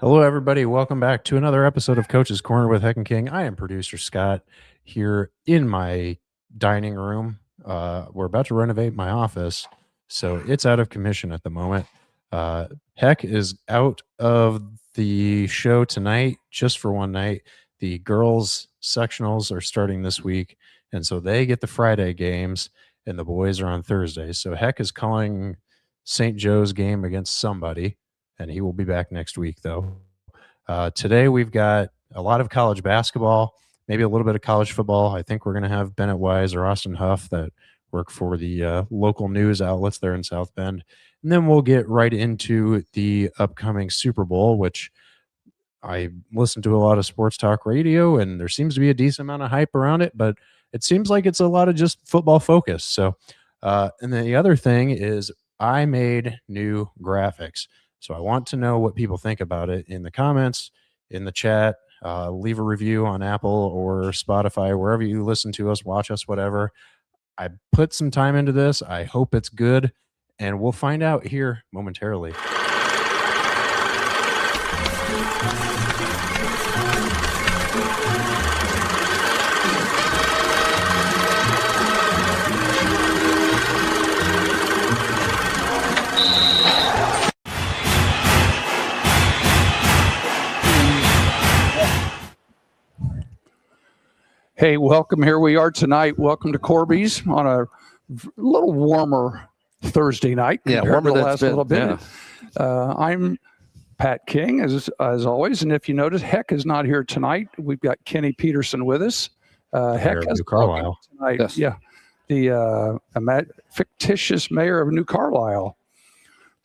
Hello, everybody. Welcome back to another episode of Coach's Corner with Heck and King. I am producer Scott here in my dining room. We're about to renovate my office, so it's out of commission at the moment. Heck is out of the show tonight just for one night. The girls' sectionals are starting this week, and so they get the Friday games, and the boys are on Thursday. So Heck is calling St. Joe's game against somebody, and he will be back next week, though. Today we've got a lot of college basketball, maybe a little bit of college football. I think we're going to have Bennett Wise or Austin Huff that work for the local news outlets there in South Bend. And then we'll get right into the upcoming Super Bowl, which I listen to a lot of sports talk radio, and there seems to be a decent amount of hype around it, but it seems like it's a lot of just football focus. So, and then the other thing is I made new graphics. So I want to know what people think about it in the comments, in the chat. Leave a review on Apple or Spotify, wherever you listen to us, watch us, whatever. I put some time into this. I hope it's good, and we'll find out here momentarily. Hey, welcome. Here we are tonight. Welcome to Corby's on a little warmer Thursday night. Yeah, warmer than than last little bit. Yeah. I'm Pat King, as always, and if you notice, Heck is not here tonight. We've got Kenny Peterson with us. Heck has New Carlisle tonight. Yes. Yeah, the fictitious mayor of New Carlisle.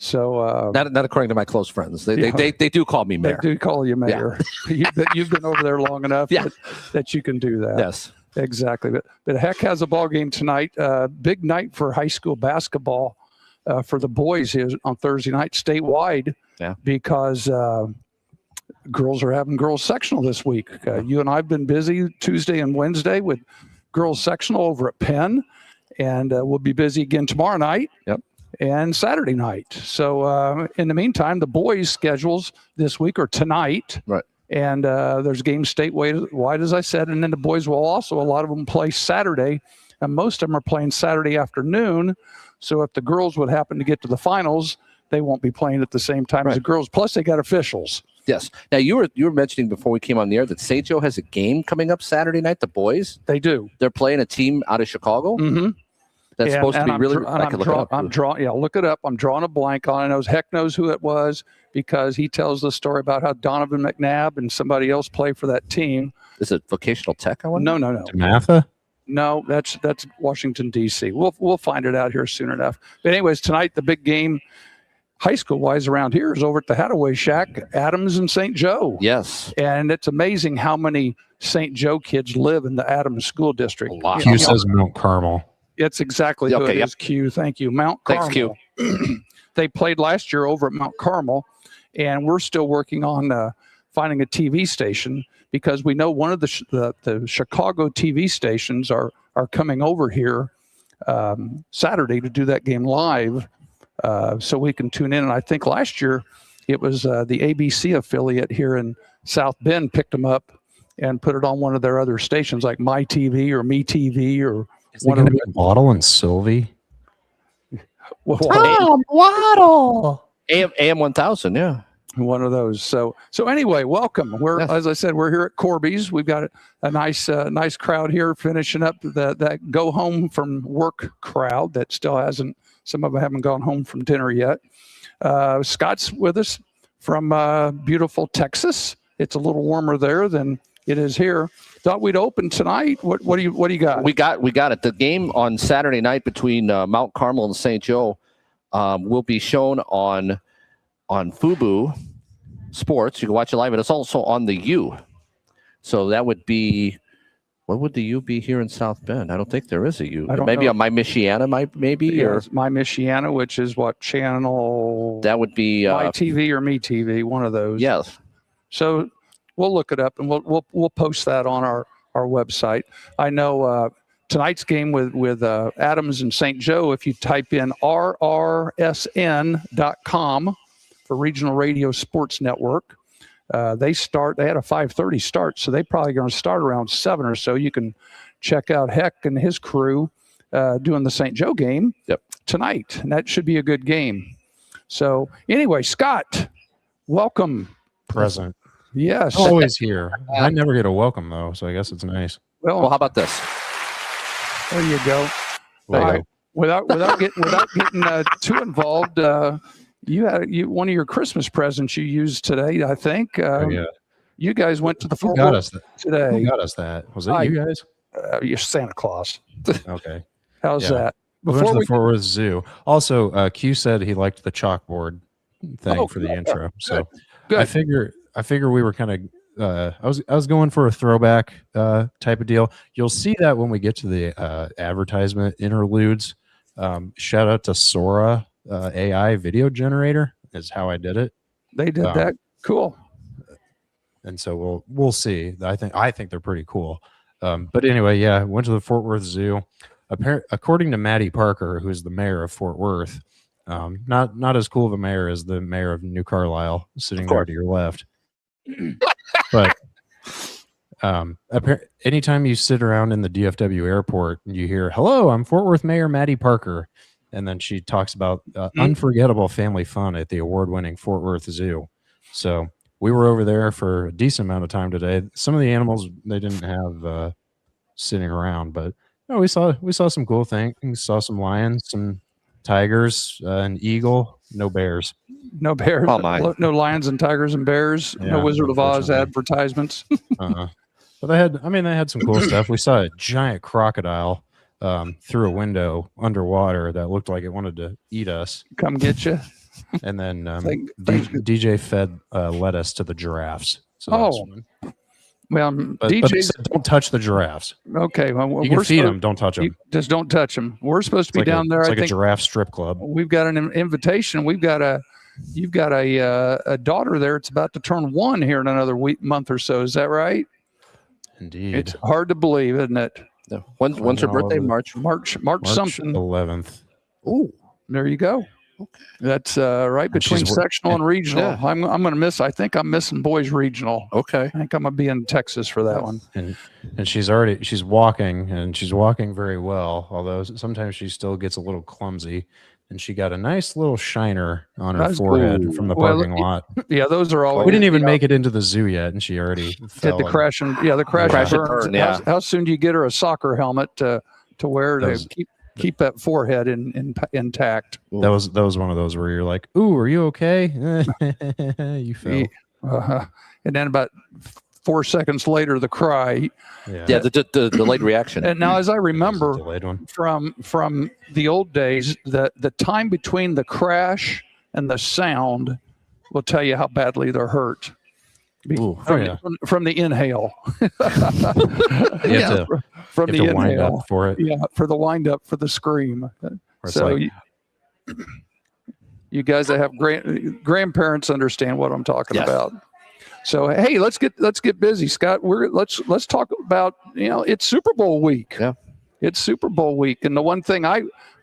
So not according to my close friends. They do call me mayor. They do call you mayor. Yeah. You've been over there long enough that you can do that. Yes, exactly. But Heck has a ball game tonight. Big night for high school basketball for the boys here on Thursday night statewide. Yeah. Because girls are having girls sectional this week. You and I've been busy Tuesday and Wednesday with girls sectional over at Penn, and we'll be busy again tomorrow night. Yep. And Saturday night. So in the meantime, the boys' schedules this week are tonight. Right. And there's games statewide, as I said. And then the boys will also, a lot of them play Saturday. And most of them are playing Saturday afternoon. So if the girls would happen to get to the finals, they won't be playing at the same time as the girls. Plus, they got officials. Yes. Now, you were mentioning before we came on the air that St. Joe has a game coming up Saturday night, the boys. They do. They're playing a team out of Chicago. Mm-hmm. That's supposed to be really. Look it up. I'm drawing a blank on it. Heck knows who it was because he tells the story about how Donovan McNabb and somebody else play for that team. Is it Vocational Tech? I wonder. No. DeMatha? No, that's Washington D.C. We'll find it out here soon enough. But anyways, tonight the big game, high school wise around here, is over at the Hadaway Shack, Adams and St. Joe. Yes. And it's amazing how many St. Joe kids live in the Adams School District. A lot. Q says Mount Carmel. It's exactly who it is, Q. Thank you. Mount Carmel. Thanks, Q. They played last year over at Mount Carmel, and we're still working on finding a TV station because we know one of the Chicago TV stations are coming over here Saturday to do that game live so we can tune in. And I think last year it was the ABC affiliate here in South Bend picked them up and put it on one of their other stations like My TV or Me TV or is it going to be Waddle and Sylvie? Tom Waddle. AM 1000, yeah. One of those. So anyway, welcome. As I said, we're here at Corby's. We've got a nice crowd here finishing up that go home from work crowd that still hasn't. Some of them haven't gone home from dinner yet. Scott's with us from beautiful Texas. It's a little warmer there than it is here. Thought we'd open tonight. What do you got? We got it. The game on Saturday night between Mount Carmel and St. Joe will be shown on Fubo Sports. You can watch it live, and it's also on the U. So that would be, what would the U be here in South Bend? I don't think there is a U. Maybe know. On My Michiana, maybe? Yeah, or My Michiana, which is what channel? That would be My TV or Me TV, one of those. Yes. So we'll look it up, and we'll post that on our website. I know tonight's game with Adams and St. Joe, if you type in rrsn.com for Regional Radio Sports Network, They had a 5:30 start, so they probably going to start around 7 or so. You can check out Heck and his crew doing the St. Joe game tonight, and that should be a good game. So anyway, Scott, welcome. Present. Yes. Always here. I never get a welcome though, so I guess it's nice. Well, how about this? There you go. There you go. Without getting too involved, you had one of your Christmas presents you used today. I think. Yeah. You guys went to the Who Fort got Worth us that? today. Who got us that? Was it you guys? You're Santa Claus. Okay. How's Yeah. that? We went to the Fort Worth Zoo. Also, Q said he liked the chalkboard thing for the intro. So Good. I figure we were kind of I was going for a throwback type of deal. You'll see that when we get to the advertisement interludes. Shout out to Sora AI video generator is how I did it. They did that. Cool. And so we'll see. I think they're pretty cool. But anyway, yeah, went to the Fort Worth Zoo. According to Maddie Parker, who's the mayor of Fort Worth, not as cool of a mayor as the mayor of New Carlisle, sitting there to your left. But anytime you sit around in the DFW airport and you hear, "Hello, I'm Fort Worth Mayor Maddie Parker," and then she talks about unforgettable family fun at the award-winning Fort Worth Zoo. So we were over there for a decent amount of time today. Some of the animals they didn't have sitting around, but we saw some cool things. We saw some lions, some tigers, an eagle. No bears. No bears. Oh, my. No lions and tigers and bears. Yeah, no Wizard of Oz unfortunately. advertisements. But they had some cool stuff. We saw a giant crocodile through a window underwater that looked like it wanted to eat us. Come get you. And then DJ DJ fed lettuce to the giraffes. So Oh. Well, but he DJ. said, don't touch the giraffes. Okay. Well, You can feed them, don't touch them. Just don't touch them. We're supposed to be down there. It's I like a think giraffe strip club. we've got an invitation. You've got a daughter there. It's about to turn 1 here in another month or so. Is that right? Indeed. It's hard to believe, isn't it? No. When's her birthday? March. March March something. 11th. Oh, there you go. That's right between she's sectional and regional. Yeah. I'm going to miss. I think I'm missing boys regional. Okay. I think I'm going to be in Texas for that one. And she's walking, and she's walking very well, although sometimes she still gets a little clumsy. And she got a nice little shiner on her That's forehead cool. from the Well, parking lot. Yeah, those are all. We didn't even make it into the zoo yet, and she already fell. Did the crash and the crash Crash and burns. burn, yeah. How soon do you get her a soccer helmet to wear Those- to keep that forehead intact? That was one of those where you're like, "Ooh, are you okay?" You fell. And then about 4 seconds later, the cry. Yeah, the delayed reaction. And now, as I remember, Delayed one. from the old days, the time between the crash and the sound will tell you how badly they're hurt. Ooh, From the inhale. You have to, From you have the to wind inhale. up for it. Yeah, for the wind up, for the scream. Where it's So like, you guys that have grandparents understand what I'm talking Yes. about. So hey, let's get busy, Scott. Let's talk about, it's Super Bowl week. Yeah. It's Super Bowl week, and the one thing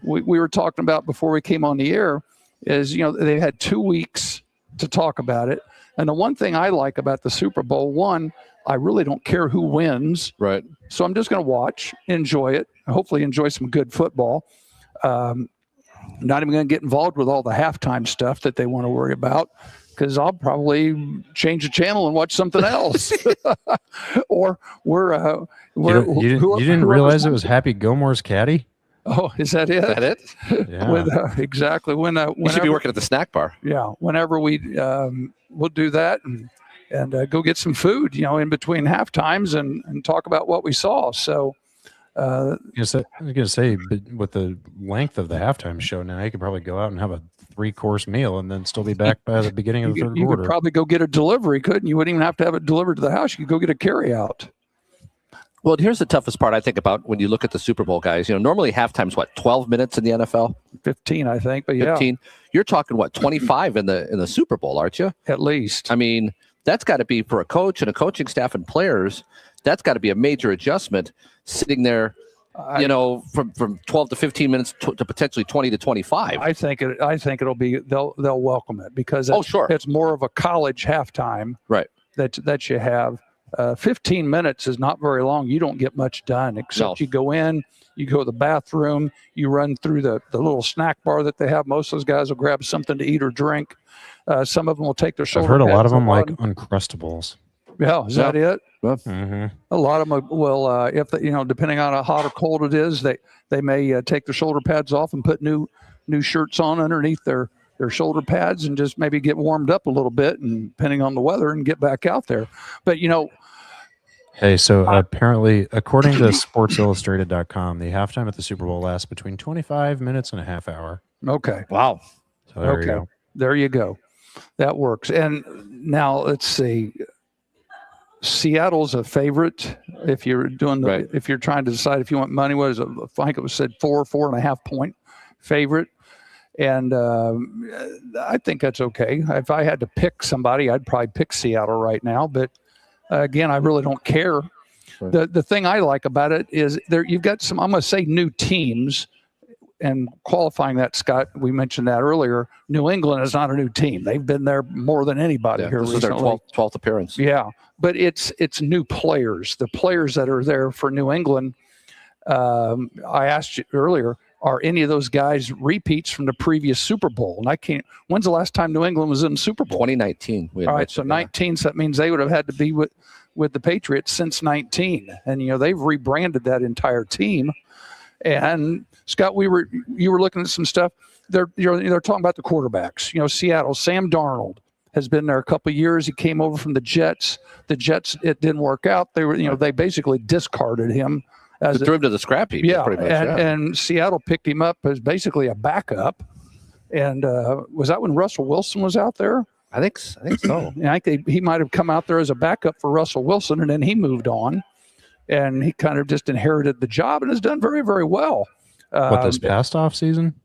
we were talking about before we came on the air is they had 2 weeks to talk about it. And the one thing I like about the Super Bowl, one, I really don't care who wins. Right. So I'm just going to watch, enjoy it, hopefully enjoy some good football. Not even going to get involved with all the halftime stuff that they want to worry about, because I'll probably change the channel and watch something else. Or you didn't realize it was Happy Gilmore's caddy? Oh, is that it? Is that it? Yeah. Exactly. You should be working at the snack bar. Yeah, whenever we'll do that and go get some food, in between half times and talk about what we saw. So I was gonna say, but with the length of the halftime show now, you could probably go out and have a 3-course meal and then still be back by the beginning of the third you quarter. could probably go get a delivery, couldn't you? You wouldn't even have to have it delivered to the house. You could go get a carry out. Well, here's the toughest part I think about when you look at the Super Bowl guys. Normally halftime's 12 minutes in the NFL? 15, I think, but yeah, 15. You're talking 25 in the Super Bowl, aren't you? at least. I mean, that's got to be for a coach and a coaching staff and players. That's got to be a major adjustment sitting there, from 12 to 15 minutes to potentially 20 to 25. I think it'll be they'll welcome it because Oh, sure. it's more of a college halftime, Right. that you have. 15 minutes is not very long. You don't get much done except you go in, you go to the bathroom, you run through the little snack bar that they have. Most of those guys will grab something to eat or drink. Some of them will take their shoulder I've heard a lot of them on. like Uncrustables. Yeah, is that it? Mm-hmm. A lot of them will, if they, depending on how hot or cold it is, they may take their shoulder pads off and put new shirts on underneath their shoulder pads and just maybe get warmed up a little bit, and depending on the weather, and get back out there. But hey, so apparently, according to SportsIllustrated.com, the halftime at the Super Bowl lasts between 25 minutes and a half hour. Okay. Wow. So there you go. There you go. That works. And now let's see. Seattle's a favorite. If you're doing if you're trying to decide if you want money, what is it? I think it was said 4.5 point favorite. And I think that's okay. If I had to pick somebody, I'd probably pick Seattle right now. But again, I really don't care. Right. The thing I like about it is you've got some, I'm going to say, new teams. And qualifying that, Scott, we mentioned that earlier. New England is not a new team. They've been there more than anybody here this recently. Is their 12th appearance. Yeah, but it's new players. The players that are there for New England, I asked you earlier, are any of those guys repeats from the previous Super Bowl? And I can't. When's the last time New England was in the Super Bowl? 2019. All right, so 19. So that means they would have had to be with the Patriots since 19. And they've rebranded that entire team. And Scott, you were looking at some stuff. They're talking about the quarterbacks. Seattle, Sam Darnold has been there a couple of years. He came over from the Jets. The Jets, it didn't work out. They basically discarded him. Threw him to the scrap heap. Yeah, pretty much, and Seattle picked him up as basically a backup. And was that when Russell Wilson was out there? I think so. I think he might have come out there as a backup for Russell Wilson, and then he moved on. And he kind of just inherited the job and has done very, very well. This past off season?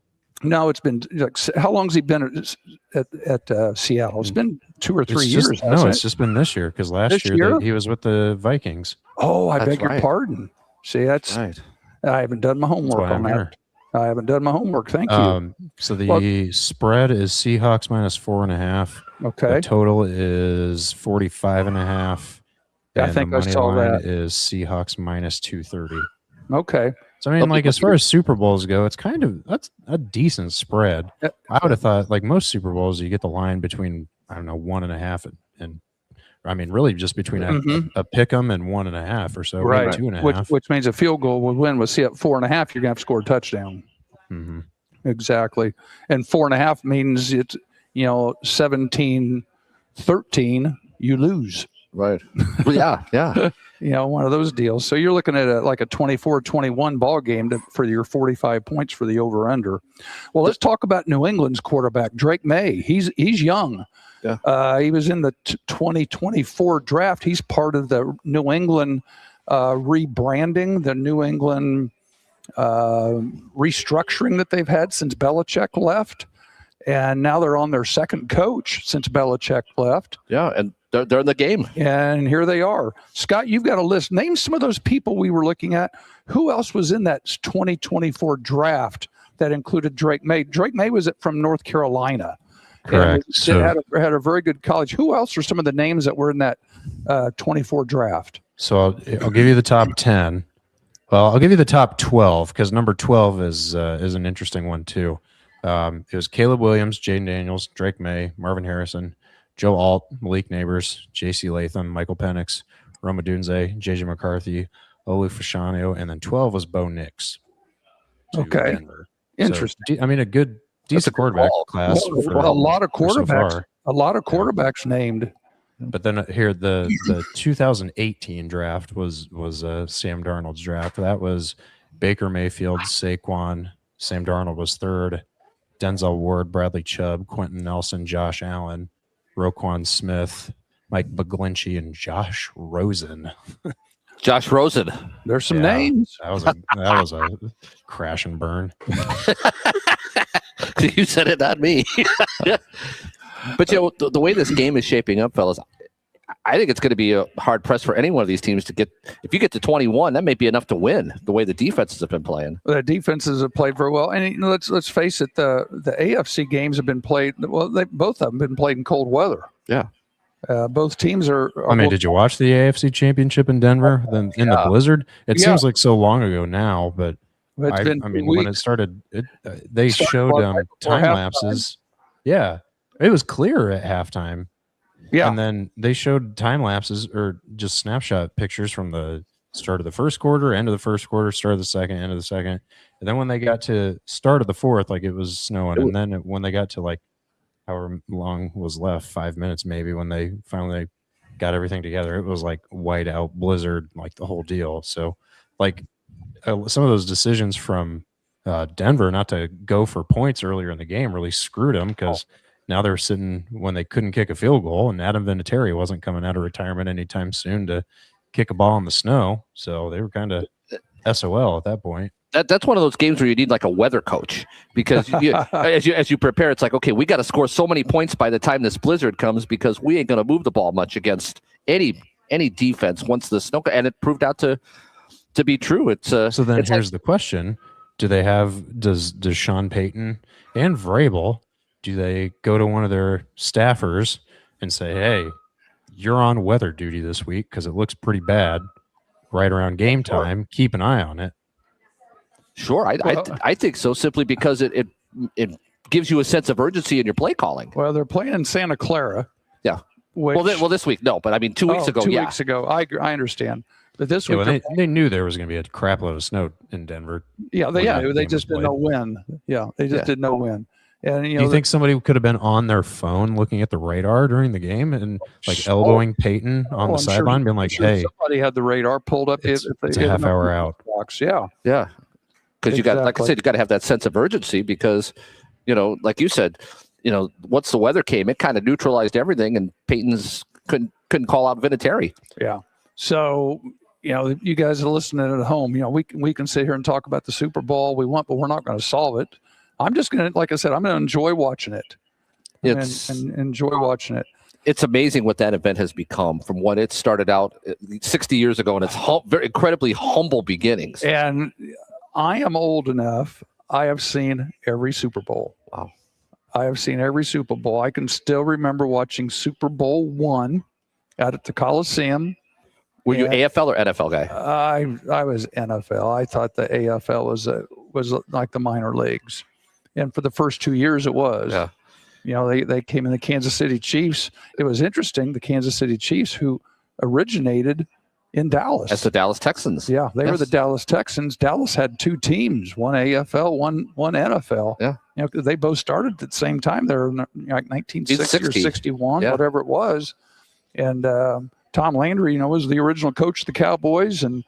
No, it's been how long has he been at Seattle? It's been 2 or 3 years. It's just been this year, because last year he was with the Vikings. Oh, I beg your pardon. See, that's right. I haven't done my homework on that. Here. I haven't done my homework. Thank you. So the spread is Seahawks -4.5. Okay. The total is 45.5. Yeah, I think I saw that. Is Seahawks -230. Okay. So I mean, as far as Super Bowls go, that's a decent spread. I would have thought, like most Super Bowls, you get the line between 1.5 and I mean, really just between a pick 'em and 1.5 or so, right? 2.5, which means a field goal would win. See, at 4.5, you're gonna have to score a touchdown. Mm-hmm. Exactly, and 4.5 means it's 17-13, you lose. Right. Well, yeah. One of those deals. So you're looking at a 24-21 ball game for your 45 points for the over/under. Well, let's talk about New England's quarterback, Drake May. He's young. Yeah. He was in the 2024 draft. He's part of the New England rebranding, the New England restructuring that they've had since Belichick left. And now they're on their second coach since Belichick left. Yeah, and they're in the game. And here they are. Scott, you've got a list. Name some of those people we were looking at. Who else was in that 2024 draft that included Drake May? Drake May was from North Carolina. Correct. So had a very good college. Who else are some of the names that were in that 24 draft? So I'll give you the top 10. Well, I'll give you the top 12 because number 12 is an interesting one too. It was Caleb Williams, Jaden Daniels, Drake May, Marvin Harrison, Joe Alt, Malik Neighbors, J.C. Latham, Michael Penix, Roma Dunze, J.J. McCarthy, Olu Fashanu, and then 12 was Bo Nix. Okay. Denver. Interesting. So, I mean, a decent quarterback class. A lot of quarterbacks. A lot of quarterbacks named. But then here, the 2018 draft was Sam Darnold's draft. That was Baker Mayfield, Saquon. Sam Darnold was third. Denzel Ward, Bradley Chubb, Quentin Nelson, Josh Allen, Roquan Smith, Mike McGlinchey, and Josh Rosen. Josh Rosen. There's some names. That was a crash and burn. You said it, not me. But the way this game is shaping up, fellas, I think it's going to be a hard press for any one of these teams to get. If you get to 21, that may be enough to win. The way the defenses have been playing, the defenses have played very well. And let's face it, the AFC games have been played. Well, both of them been played in cold weather. Yeah, Both teams are. I mean, did you watch the AFC Championship in Denver? Then in the blizzard, it seems like so long ago now, but I mean, when it started, they showed time lapses. Yeah, it was clear at halftime. Yeah, and then they showed time lapses or just snapshot pictures from the start of the first quarter, end of the first quarter, start of the second, end of the second, and then when they got to start of the fourth, like it was snowing, and then when they got to like however long was left, 5 minutes maybe, when they finally got everything together, it was like white out blizzard, like the whole deal. So like some of those decisions from Denver not to go for points earlier in the game really screwed them, because now they're sitting when they couldn't kick a field goal, and Adam Vinatieri wasn't coming out of retirement anytime soon to kick a ball in the snow. So they were kind of SOL at that point. That's one of those games where you need like a weather coach, because as you prepare, it's like, okay, we got to score so many points by the time this blizzard comes, because we ain't going to move the ball much against any defense once the snow, and it proved out to be true. It's so then here's the question: does Sean Payton and Vrabel, do they go to one of their staffers and say, hey, you're on weather duty this week because it looks pretty bad right around game time, keep an eye on it? Sure, I think so, simply because it gives you a sense of urgency in your play calling. Well, they're playing in Santa Clara. Yeah. Well, this week, no, but I mean 2 weeks ago, 2 weeks ago, I understand. But this week, they knew there was going to be a crap load of snow in Denver. Yeah, they just didn't know when. Yeah, they just didn't know when. And do you think somebody could have been on their phone looking at the radar during the game and like elbowing Peyton on the sideline, being like, "Hey, somebody had the radar pulled up. It's a half hour out." Yeah, because you got, like I said, you got to have that sense of urgency, because, like you said, once the weather came, it kind of neutralized everything, and Peyton's couldn't call out Vinatieri. Yeah. So, you guys are listening at home. We can sit here and talk about the Super Bowl we want, but we're not going to solve it. I'm just going to, like I said, I'm going to enjoy watching it. And enjoy watching it. It's amazing what that event has become from what it started out 60 years ago, and its very incredibly humble beginnings. And I am old enough. I have seen every Super Bowl. Wow. I have seen every Super Bowl. I can still remember watching Super Bowl I out at the Coliseum. Were you AFL or NFL guy? I was NFL. I thought the AFL was like the minor leagues. And for the first 2 years, it was. Yeah. They came in the Kansas City Chiefs. It was interesting. The Kansas City Chiefs, who originated in Dallas. That's the Dallas Texans. Yeah, they were the Dallas Texans. Dallas had two teams, one AFL, one NFL. Yeah. They both started at the same time. They're like 1960 or 61, whatever it was. And Tom Landry, was the original coach of the Cowboys, and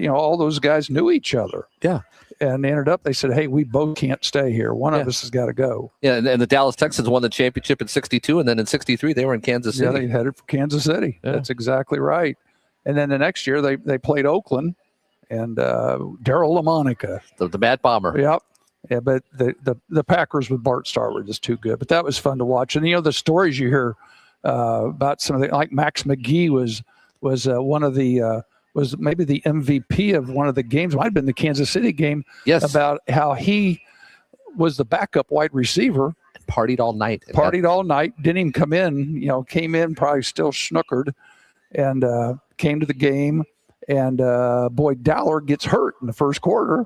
all those guys knew each other. Yeah. And they ended up, they said, hey, we both can't stay here. One of us has got to go. Yeah, and the Dallas Texans won the championship in 62, and then in 63, they were in Kansas City. Yeah, they headed for Kansas City. Yeah. That's exactly right. And then the next year, they played Oakland, and Darryl LaMonica. The Mad Bomber. Yep. Yeah, but the Packers with Bart Starr were just too good. But that was fun to watch. And, the stories you hear about some of the, like Max McGee was one of the was maybe the MVP of one of the games. It might have been the Kansas City game. Yes. About how he was the backup wide receiver. Partied all night. Didn't even come in. Came in probably still snookered, and came to the game. And Boyd Dowler gets hurt in the first quarter.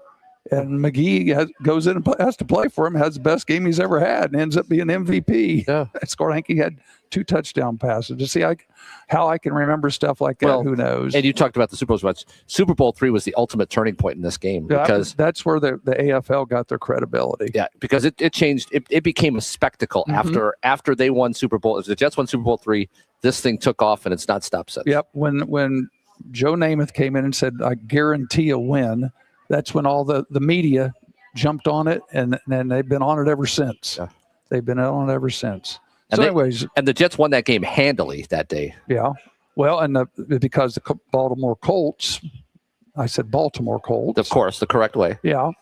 And McGee goes in and has to play for him, has the best game he's ever had, and ends up being MVP. Yeah. Scored, I think he had 2 touchdown passes. To see how I can remember stuff like that, who knows? And you talked about the Super Bowl much. Super Bowl III was the ultimate turning point in this game, because that's where the AFL got their credibility. Yeah, because it changed. It became a spectacle after they won Super Bowl. If the Jets won Super Bowl III, this thing took off, and it's not stopped since. Yep. When Joe Namath came in and said, I guarantee a win, that's when all the media jumped on it, and they've been on it ever since. Yeah. They've been on it ever since. So anyways. And the Jets won that game handily that day. Yeah. Well, and because the Baltimore Colts, I said Baltimore Colts. Of course, the correct way. Yeah.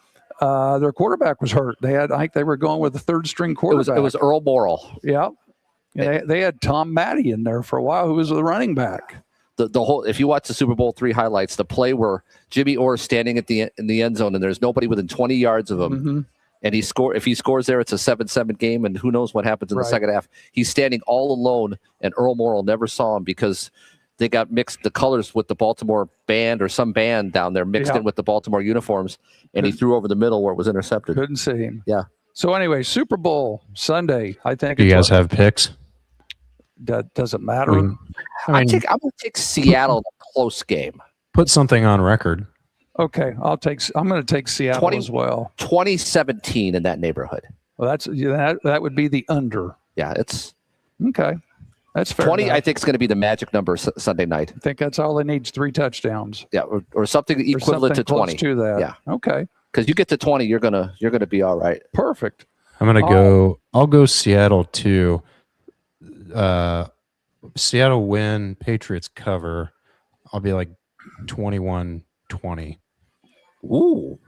Their quarterback was hurt. I think they were going with a third-string quarterback. It was Earl Morrall. Yeah. They had Tom Matty in there for a while, who was the running back. The whole, if you watch the Super Bowl III highlights, the play where Jimmy Orr is standing in the end zone and there's nobody within 20 yards of him, and if he scores there, it's a 7-7 game, and who knows what happens in the second half. He's standing all alone, and Earl Morrall never saw him because they got mixed the colors with the Baltimore band or some band down there mixed in with the Baltimore uniforms, and he threw over the middle where it was intercepted. Couldn't see him. Yeah. So anyway, Super Bowl Sunday. I think. Do you guys have picks? Does it matter? I'm going to take Seattle in a close game. Put something on record. Okay, I'm going to take Seattle as well. 2017 in that neighborhood. Well, that would be the under. Yeah, it's okay. That's fair. 20. enough. I think is going to be the magic number Sunday night. I think that's all they need is 3 touchdowns. Yeah, or something equivalent to 20. Close to that. Yeah. Okay. Because you get to 20, you're gonna be all right. Perfect. I'm gonna go. I'll go Seattle too. Seattle win, Patriots cover. I'll be like 21-20. Ooh,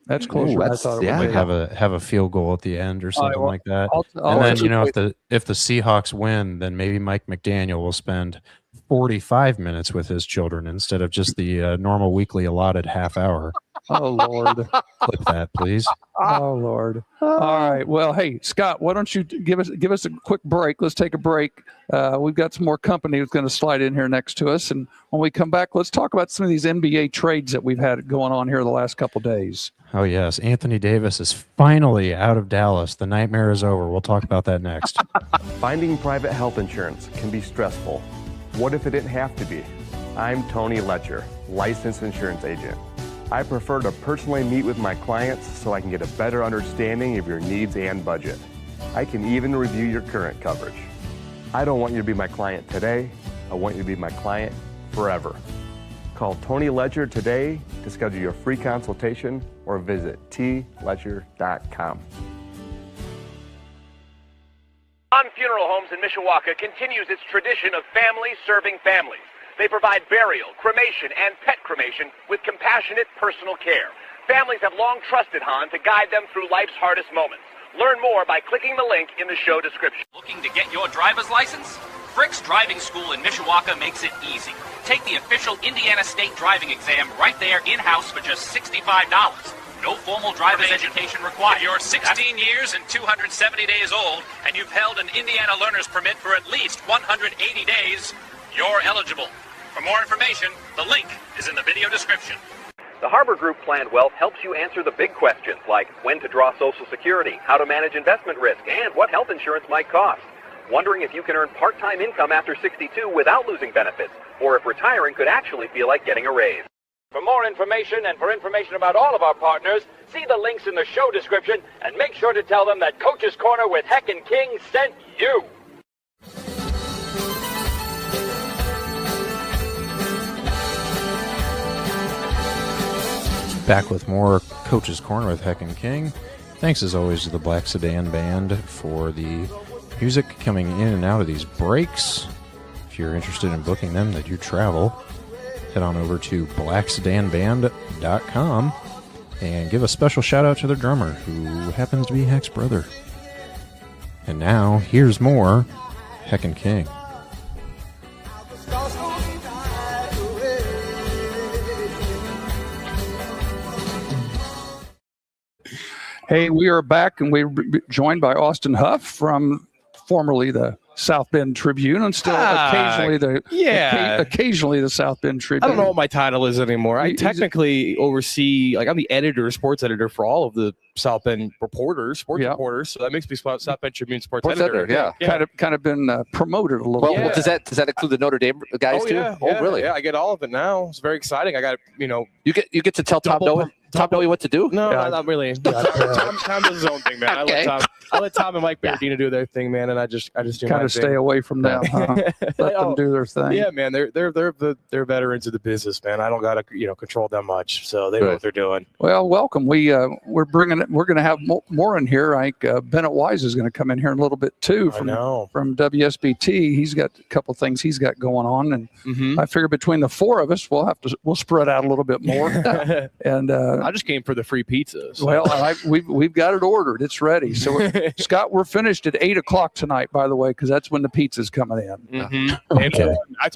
that's closer. I thought it would be. Have a field goal at the end or something like that. I'll and then if the Seahawks win, then maybe Mike McDaniel will spend 45 minutes with his children instead of just the normal weekly allotted half hour. Oh Lord, clip that, please. Oh Lord. All right. Well, hey Scott, why don't you give us a quick break? Let's take a break. We've got some more company that's going to slide in here next to us, and when we come back, let's talk about some of these NBA trades that we've had going on here the last couple days. Oh yes, Anthony Davis is finally out of Dallas. The nightmare is over. We'll talk about that next. Finding private health insurance can be stressful. What if it didn't have to be? I'm Tony Letcher, licensed insurance agent. I prefer to personally meet with my clients so I can get a better understanding of your needs and budget. I can even review your current coverage. I don't want you to be my client today. I want you to be my client forever. Call Tony Letcher today to schedule your free consultation or visit tletcher.com. On Funeral Homes in Mishawaka continues its tradition of families serving families. They provide burial, cremation, and pet cremation with compassionate personal care. Families have long trusted Han to guide them through life's hardest moments. Learn more by clicking the link in the show description. Looking to get your driver's license? Frick's Driving School in Mishawaka makes it easy. Take the official Indiana State driving exam right there in-house for just $65. No formal driver's education required. If you're 16 years and 270 days old, and you've held an Indiana learner's permit for at least 180 days, you're eligible. For more information, the link is in the video description. The Harbor Group Planned Wealth helps you answer the big questions like when to draw Social Security, how to manage investment risk, and what health insurance might cost. Wondering if you can earn part-time income after 62 without losing benefits, or if retiring could actually feel like getting a raise. For more information and for information about all of our partners, see the links in the show description and make sure to tell them that Coach's Corner with Heck and King sent you. Back with more Coach's Corner with Heck and King. Thanks as always to the Black Sedan Band for the music coming in and out of these breaks. If you're interested in booking them, that you travel, head on over to blacksedanband.com and give a special shout out to their drummer, who happens to be Heck's brother. And now, here's more Heck and King. Hey, we are back, and we're joined by Austin Huff from formerly the South Bend Tribune, and still occasionally the South Bend Tribune. I don't know what my title is anymore. I technically oversee, I'm the editor, sports editor for all of the South Bend reporters, sports reporters. So that makes me South Bend Tribune sports editor. Yeah. Kind of been promoted a little bit. Well, does that include the Notre Dame guys too? Yeah, oh, really? Yeah, I get all of it now. It's very exciting. I got you get to tell Tom Noe what to do? No, not really. Tom does his own thing, man. Okay. I let Tom and Mike Berardino do their thing, man, and I just do kind of stay away from them. Huh? Let them do their thing. Yeah, man. They're veterans of the business, man. I don't gotta control them much, so they know what they're doing. Well, welcome. We're going to have more in here. Bennett Wise is going to come in here in a little bit too from WSBT. He's got a couple things he's got going on, and I figure between the four of us, we'll spread out a little bit more. And I just came for the free pizza. So. Well, we've got it ordered. It's ready. So, Scott, we're finished at 8:00 tonight, by the way, because that's when the pizza's coming in. Mm-hmm. Okay. I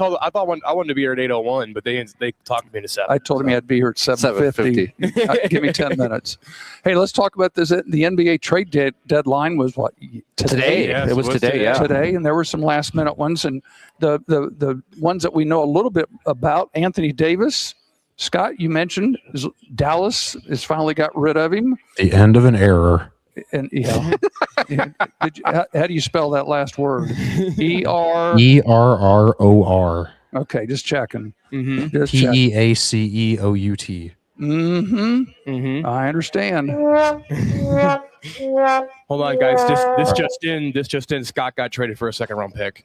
wanted to be here at 8:01, but they talked me into 7. I told him I'd be here at 7:50. Give me 10 minutes. Hey, let's talk about this. The NBA trade deadline was what? Today. Yes, it was today. Yeah. Today, and there were some last minute ones, and the ones that we know a little bit about. Anthony Davis, Scott, you mentioned Dallas has finally got rid of him. The end of an era. And how do you spell that last word? ERROR. Okay, just checking. Just checking. PEACEOUT. I understand. Hold on, guys. This just in. Scott got traded for a 2nd-round pick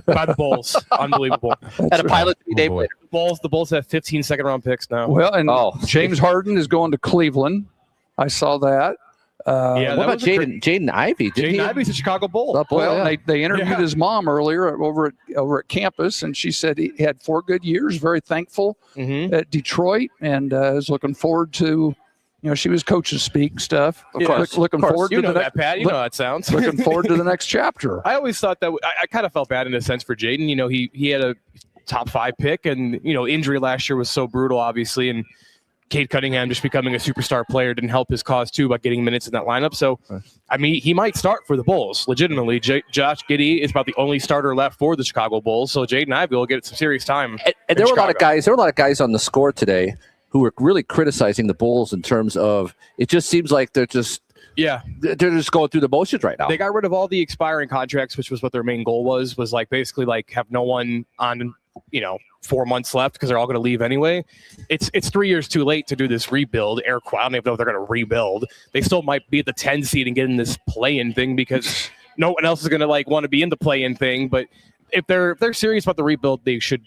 by the Bulls. Unbelievable. At a pilot day later. The Bulls have 15 second-round picks now. Well, and James Harden is going to Cleveland. I saw that. What about Jaden Ivey? Jaden Ivey's a Chicago Bull. They interviewed his mom earlier over at campus, and she said he had 4 good years. Very thankful at Detroit, and is looking forward to. She was coaches speak stuff. Of course. Looking forward to that, Pat. You know how it sounds. Looking forward to the next chapter. I always thought that I kind of felt bad in a sense for Jaden. He had a top 5 pick, and injury last year was so brutal, obviously, and Cade Cunningham just becoming a superstar player didn't help his cause too by getting minutes in that lineup. So, I mean, he might start for the Bulls legitimately. Josh Giddey is about the only starter left for the Chicago Bulls. So Jaden Ivey will get some serious time. And there were a lot of guys. There were a lot of guys on the score today who were really criticizing the Bulls in terms of it. Just seems like they're just going through the motions right now. They got rid of all the expiring contracts, which was what their main goal was like basically like have no one on 4 months left because they're all going to leave anyway. It's 3 years too late to do this rebuild. I don't even know if they're going to rebuild. They still might be at the 10 seed and get in this play-in thing because no one else is going to want to be in the play-in thing. But if they're serious about the rebuild, they should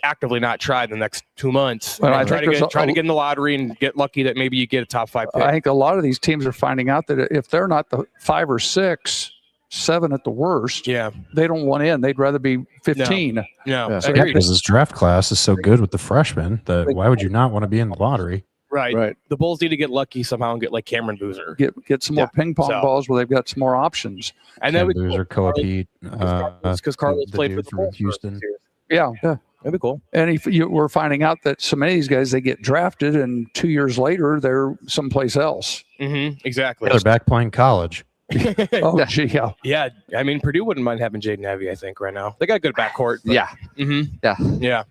actively not try the next 2 months. Well, try to get in the lottery and get lucky that maybe you get a top 5 pick. I think a lot of these teams are finding out that if they're not the 5 or 6, 7 at the worst, they don't want in. They'd rather be 15. Because this draft class is so good with the freshmen that why would you not want to be in the lottery? Right. The Bulls need to get lucky somehow and get like Cameron Boozer. Get some more ping pong balls where they've got some more options. And then Boozer, Coapete, because Carlos played for the Bulls Houston. Yeah. That'd be cool. And we're finding out that so many of these guys, they get drafted and 2 years later, they're someplace else. Exactly. They're back playing college. Yeah. I mean, Purdue wouldn't mind having Jaden Ivey, I think, right now. They got a good backcourt. But Yeah.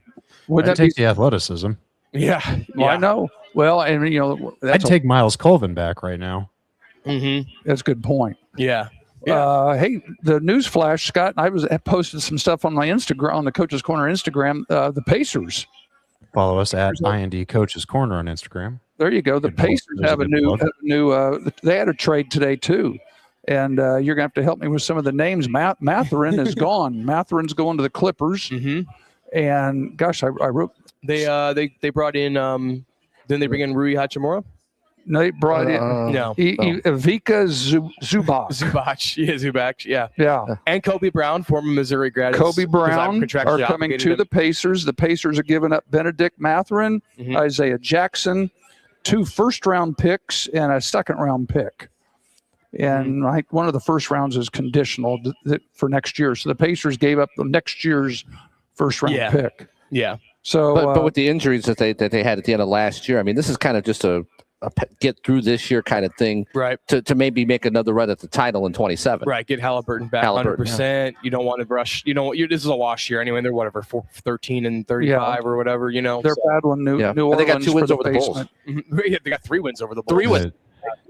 Would that take the athleticism? Yeah. Well, I know. Well, and I'd take Miles Colvin back right now. That's a good point. Yeah. Hey, the news flash, Scott, I posted some stuff on my Instagram, on the Coach's Corner Instagram. The Pacers. Follow us at IND Coach's Corner on Instagram. There you go. The Pacers have a new. They had a trade today too, and you're gonna have to help me with some of the names. Mathurin is gone. Matherin's going to the Clippers. And gosh, I wrote. They brought in. Didn't they bring in Rui Hachimura? No, they brought in Ivica Zubac. Zubac. Yeah. And Kobe Brown, former Missouri grad. Kobe Brown are coming to the Pacers. The Pacers are giving up Benedict Mathurin, Isaiah Jackson, 2 first-round picks, and a second-round pick. And one of the first rounds is conditional for next year. So the Pacers gave up the next year's first-round pick. Yeah. So, but with the injuries that they had at the end of last year, I mean, this is kind of just a get through this year kind of thing, right? To maybe make another run at the title in 27, right? Get Halliburton back 100%. You don't want to rush. This is a wash year anyway. They're whatever 13 and 35 or whatever. They're battling New Orleans. They got 2 wins over the Bulls. They got 3 wins over the Bulls. 3 wins.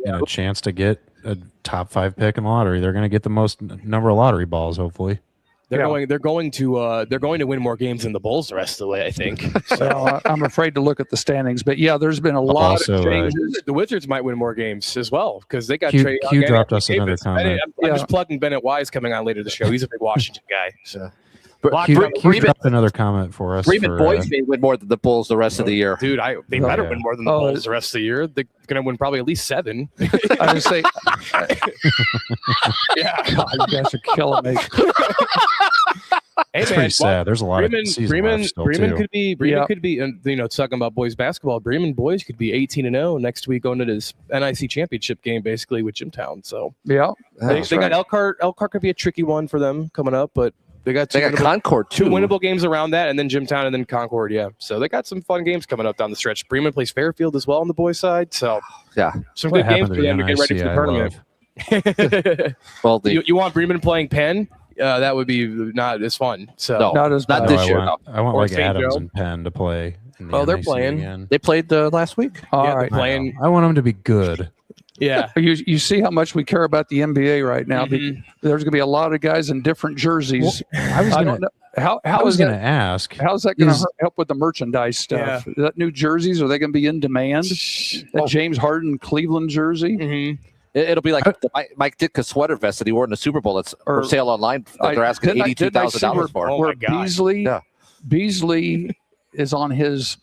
And a chance to get a top 5 pick in the lottery. They're going to get the most number of lottery balls, hopefully. They're going to win more games than the Bulls the rest of the way, I think. So I'm afraid to look at the standings, but there's been a lot of changes. The Wizards might win more games as well because they got Q dropped us another comment. I'm just plugging Bennett Wise coming on later in the show. He's a big Washington guy. So. Q dropped another comment for us. Freeman Boys may win more than the Bulls the rest of the year. Dude, they better win more than the Bulls the rest of the year. They're going to win probably at least 7. I would say, God, you guys are killing me. Hey, It's pretty sad. There's a lot of season left still, Bremen too. could be, and talking about boys basketball, Bremen boys could be 18-0 next week going to this NIC championship game, basically with Jimtown. So they got Elkhart. Elkhart could be a tricky one for them coming up, but they got Concord too. 2 winnable games around that, and then Jimtown, and then Concord. Yeah, so they got some fun games coming up down the stretch. Bremen plays Fairfield as well on the boys' side, so some good games for them to get ready for the tournament. Well, you want Bremen playing Penn? That would be not as fun. So not this year. I want Or like St. Adams Joe. and Penn to play. In the they're NIC playing. again. they played last week. All right. playing. I want them to be good. Yeah. You see how much we care about the NBA right now. Mhm. There's going to be a lot of guys in different jerseys. I was I going don't know. How I was is going that? to ask. How's that going to help with the merchandise stuff? Yeah. Is that new jerseys? Are they going to be in demand? That James Harden Cleveland jersey? Mm-hmm. It'll be like the Mike Ditka sweater vest that he wore in the Super Bowl. That's for sale online. That they're asking $82,000 for. Oh, Where my God. Beasley is on his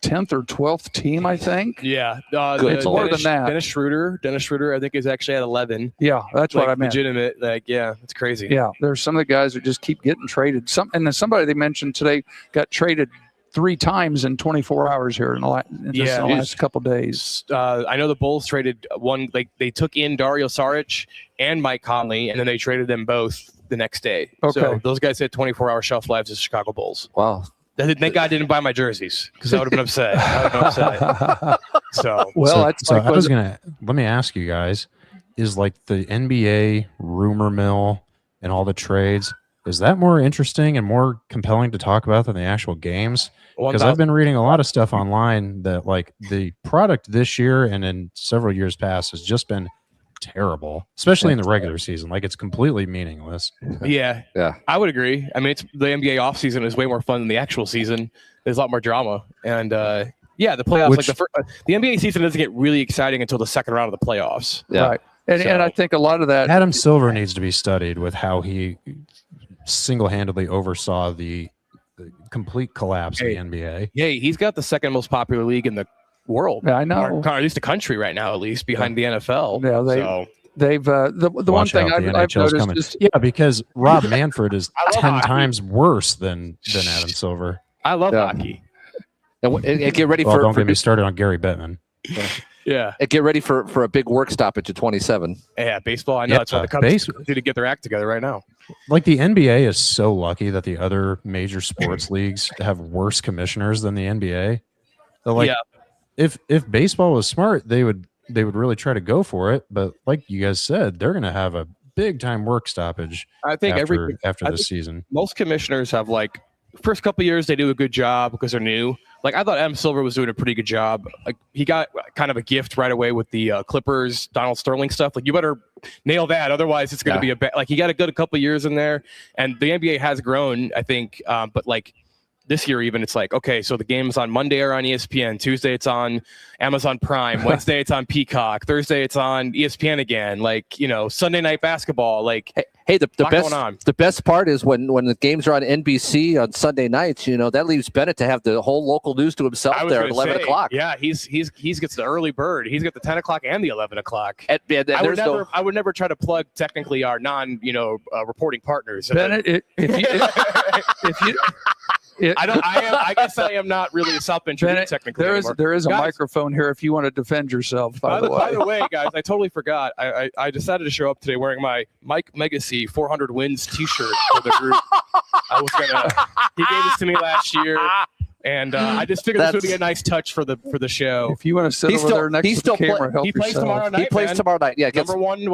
10th or 12th team, I think. Yeah. It's more than that. Dennis Schroeder, I think, is actually at 11. Yeah, that's what I meant. Legitimate. It's crazy. Yeah, there's some of the guys that just keep getting traded. And then somebody they mentioned today got traded 3 times in 24 hours here in the last couple days. I know the Bulls traded one. Like they took in Dario Saric and Mike Conley, and then they traded them both the next day. Okay. So those guys had 24-hour shelf lives as Chicago Bulls. Wow. Thank God I didn't buy my jerseys because I would have been upset. So let me ask you guys, is like the NBA rumor mill and all the trades, is that more interesting and more compelling to talk about than the actual games? Because I've been reading a lot of stuff online that like the product this year and in several years past has just been terrible, especially in the regular season. Like it's completely meaningless. Yeah, I would agree. I mean, the NBA offseason is way more fun than the actual season. There's a lot more drama, and the playoffs. The NBA season doesn't get really exciting until the second round of the playoffs. Yeah, right. And I think a lot of that. Adam Silver needs to be studied with how he single-handedly oversaw the complete collapse of the NBA. Yeah, he's got the second most popular league in the world. Yeah, I know. Or at least the country right now, at least behind the NFL. Yeah, they've the one thing I've noticed is because Rob Manfred is 10 times worse than Adam Silver. I love hockey. And get ready don't get me started on Gary Bettman. Yeah, and get ready for a big work stoppage at 27. Yeah, baseball. I know that's what the Cubs need to get their act together right now. Like the NBA is so lucky that the other major sports leagues have worse commissioners than the NBA. So like, if baseball was smart, they would really try to go for it. But like you guys said, they're going to have a big time work stoppage. I think after this season, most commissioners have like first couple of years they do a good job because they're new. Like I thought Adam Silver was doing a pretty good job. Like he got kind of a gift right away with the Clippers, Donald Sterling stuff. Like you better nail that, otherwise it's going to be like he got a good couple of years in there. And the NBA has grown, I think, but like this year even it's like, okay, so the games on Monday are on ESPN, Tuesday it's on Amazon Prime, Wednesday it's on Peacock, Thursday it's on ESPN again, like, you know, Sunday night basketball, like hey the best part is when the games are on NBC on Sunday nights, you know, that leaves Bennett to have the whole local news to himself there at 11 o'clock. Yeah, he gets the early bird. He's got the 10 o'clock and the 11 o'clock. And I would never try to plug technically our reporting partners. Bennett, I guess I am not really self-interested technically. There is a microphone here if you want to defend yourself. By the way, guys, I totally forgot. I decided to show up today wearing my Mike Megacy 400 Wins T-shirt for the group. He gave this to me last year, and I just figured this would be a nice touch for the show. If you want to sit over there next to the camera, help he plays yourself. tomorrow night. He plays tomorrow night. Yeah, number one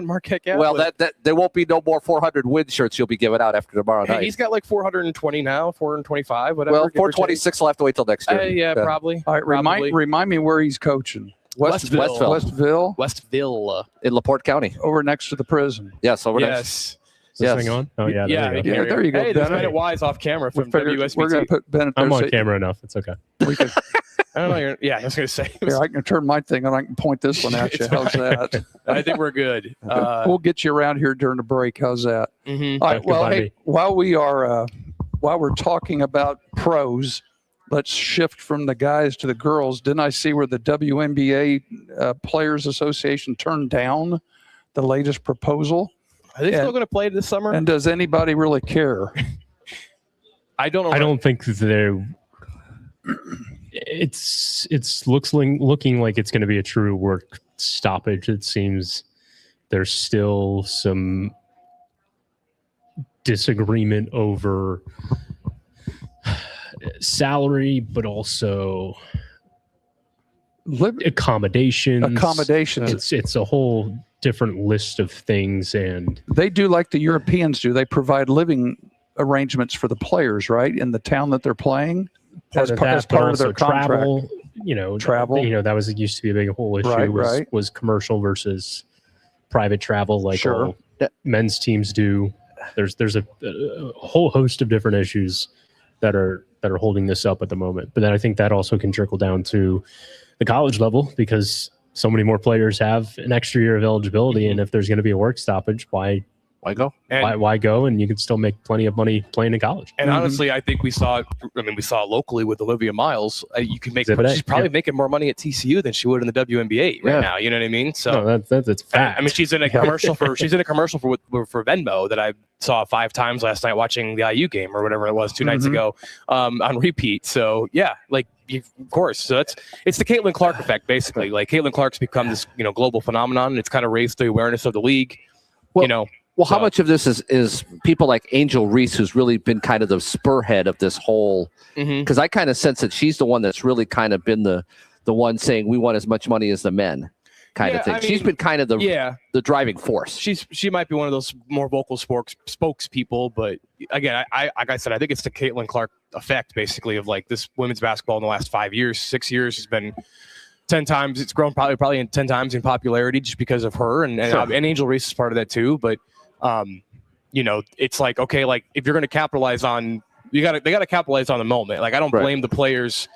Marquette Catholic. Well, that there won't be no more 400 win shirts you'll be giving out after tomorrow night. He's got like 420 now, 425, whatever. Well, 426 will have to wait till next year. Yeah, probably. All right, remind me where he's coaching. Westville in LaPorte County, over next to the prison. Yes, over next. Yes. Is this thing on? Oh yeah, there you go. Hey, there's Bennett Wise off camera from WSBT. We're going to put Bennett there. I'm on camera enough. It's okay. We could, I don't know. I was going to say. Here, I can turn my thing on. I can point this one at you. How's that? I think we're good. We'll get you around here during the break. How's that? Mm-hmm. All right. Well, hey, while we're talking about pros, let's shift from the guys to the girls. Didn't I see where the WNBA Players Association turned down the latest proposal? Are they still going to play this summer? And does anybody really care? I don't know. I don't think they're. It's looking like it's going to be a true work stoppage. It seems there's still some disagreement over salary, but also accommodations. It's a whole different list of things, and they do like the Europeans do. They provide living arrangements for the players, right, in the town that they're playing as part of their contract. Travel, travel. That used to be a big whole issue. Was commercial versus private travel, like all men's teams do. There's a whole host of different issues that are holding this up at the moment. But then I think that also can trickle down to the college level, because so many more players have an extra year of eligibility, and if there's going to be a work stoppage, why go? Why go? And you can still make plenty of money playing in college. And honestly, I think we saw it locally with Olivia Miles. You can make she's probably making more money at TCU than she would in the WNBA right now. You know what I mean? So that's fact. I mean, she's in a commercial for for Venmo that I saw 5 times last night watching the IU game or whatever it was 2 nights ago on repeat. So of course. So it's the Caitlin Clark effect, basically. Like Caitlin Clark's become this global phenomenon, and it's kind of raised the awareness of the league. Well, how much of this is people like Angel Reese, who's really been kind of the spearhead of this whole? Because I kind of sense that she's the one that's really kind of been the one saying we want as much money as the men, kind of thing. She's been kind of the driving force. She might be one of those more vocal spokespeople, but again, like I said, I think it's the Caitlin Clark effect, basically, of like this women's basketball in the last 5 years, 6 years has been 10 times. It's grown probably in 10 times in popularity just because of her, and Angel Reese is part of that too, but. It's like, okay, like if you're going to capitalize on, they got to capitalize on the moment. Like, I don't blame the players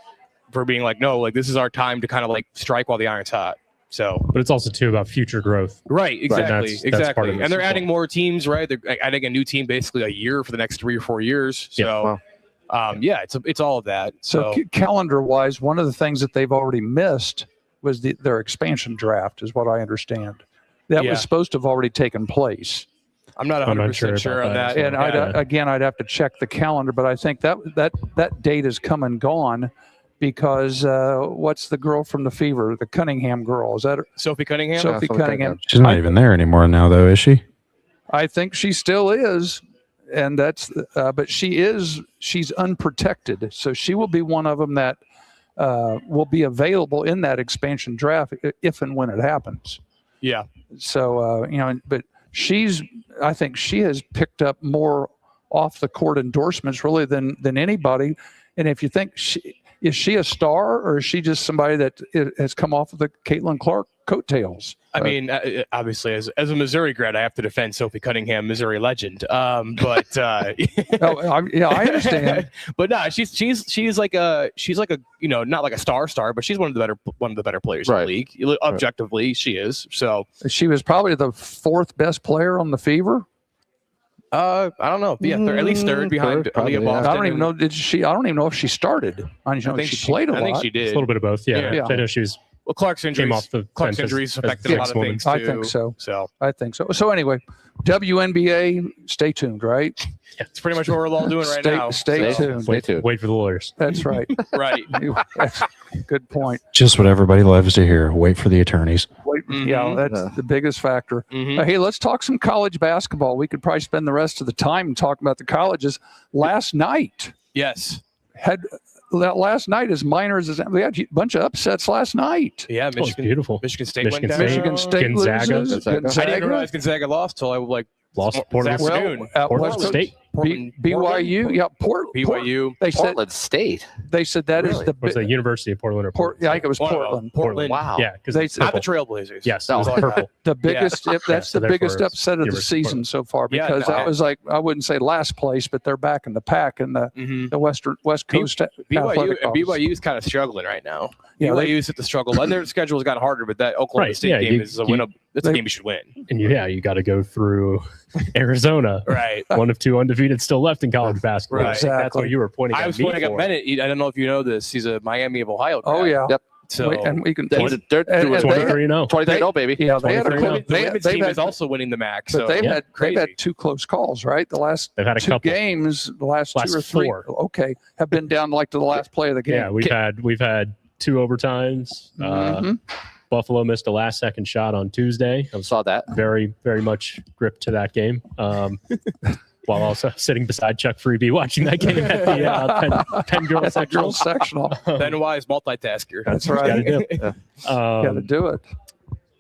for being like, no, like this is our time to kind of like strike while the iron's hot. So, but it's also too about future growth. Right. Exactly. That's Exactly. And they're adding more teams, right? They're adding a new team basically a year for the next 3 or 4 years. So, it's all of that. So calendar wise, one of the things that they've already missed was their expansion draft, is what I understand. That was supposed to have already taken place. I'm not 100% sure on that. And I'd have to check the calendar, but I think that date has come and gone because what's the girl from the Fever, the Cunningham girl? Is that her? Sophie Cunningham? Sophie Cunningham. She's not even there anymore now, though, is she? I think she still is, and that's. But she's unprotected, so she will be one of them that will be available in that expansion draft if and when it happens. Yeah. So but. I think she has picked up more off the court endorsements really than anybody. And if you think is she a star, or is she just somebody that has come off of the Caitlin Clark coattails? I mean, obviously, as a Missouri grad, I have to defend Sophie Cunningham, Missouri legend. But I understand. But no, she's like a not like a star, but she's one of the better players in the league. Objectively, she is. So she was probably the 4th best player on the Fever. I don't know. Yeah, at least third behind Aaliyah Boston. I don't even know. I don't even know if she started. I think she played a lot. I think she did. It's a little bit of both. Yeah. I know she was. Well, Clark's injuries affected a lot of things too. I think so. I think so. So anyway, WNBA, stay tuned, right? Yeah, it's pretty much what we're all doing right now. Stay tuned. Wait for the lawyers. That's right. Right. Good point. Just what everybody loves to hear. Wait for the attorneys. Yeah, that's the biggest factor. Hey, let's talk some college basketball. We could probably spend the rest of the time talking about the colleges. Last night, last night as Miners, we had a bunch of upsets last night. Yeah, beautiful. Michigan State went down. Michigan State loses. I didn't realize Gonzaga lost till I lost Portland State. BYU, BYU. Portland State. They said that is the was the University of Portland. I think it was Portland. Wow. Yeah, because they not the Trailblazers. Yes, it was purple. The biggest. That's the biggest upset of the season so far, because that was like, I wouldn't say last place, but they're back in the pack in the West Coast. BYU is kind of struggling right now. BYU's at the struggle, and their schedule has gotten harder. But that Oklahoma State game is a win. That's a game you should win. And you got to go through Arizona. Right. One of 2 undefeated still left in college basketball. Right. Exactly. That's what you were pointing at. I was pointing at Bennett. I don't know if you know this. He's a Miami of Ohio grad. Oh, yeah. Yep. So and we can. They're doing 23-0. 23-0, baby. Yeah, they had a 23-0. couple. the women's team is also winning the MAC. But So they've yeah, had crazy. two close calls, right? The last They've had a two couple. games, the last 2 or 3, 4. okay, have been down like to the last play of the game. Yeah, we've had 2 overtimes. Buffalo missed a last-second shot on Tuesday. I saw that. Very, very much gripped to that game. While also sitting beside Chuck Freebie watching that game at the Penn girls sectional. Ben Wise multitasker. That's right. Got to do it.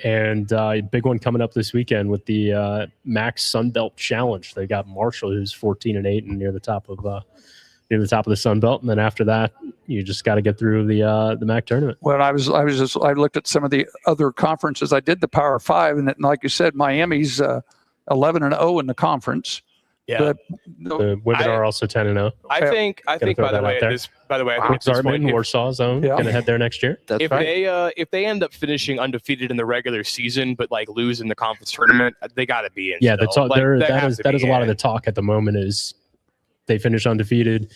And a big one coming up this weekend with the MAC Sun Belt Challenge. They got Marshall, who's 14-8 and near the top of the Sun Belt, and then after that, you just got to get through the MAC tournament. Well, I looked at some of the other conferences. I did the Power 5, and like you said, Miami's 11-0 in the conference. Yeah, but the women are also 10-0. I think. By the way, I think Zartman, Warsaw Zone, gonna head there next year. That's right. If they end up finishing undefeated in the regular season, but like lose in the conference tournament, they got to be in. Yeah, still. that is a lot of the talk at the moment. Is they finish undefeated,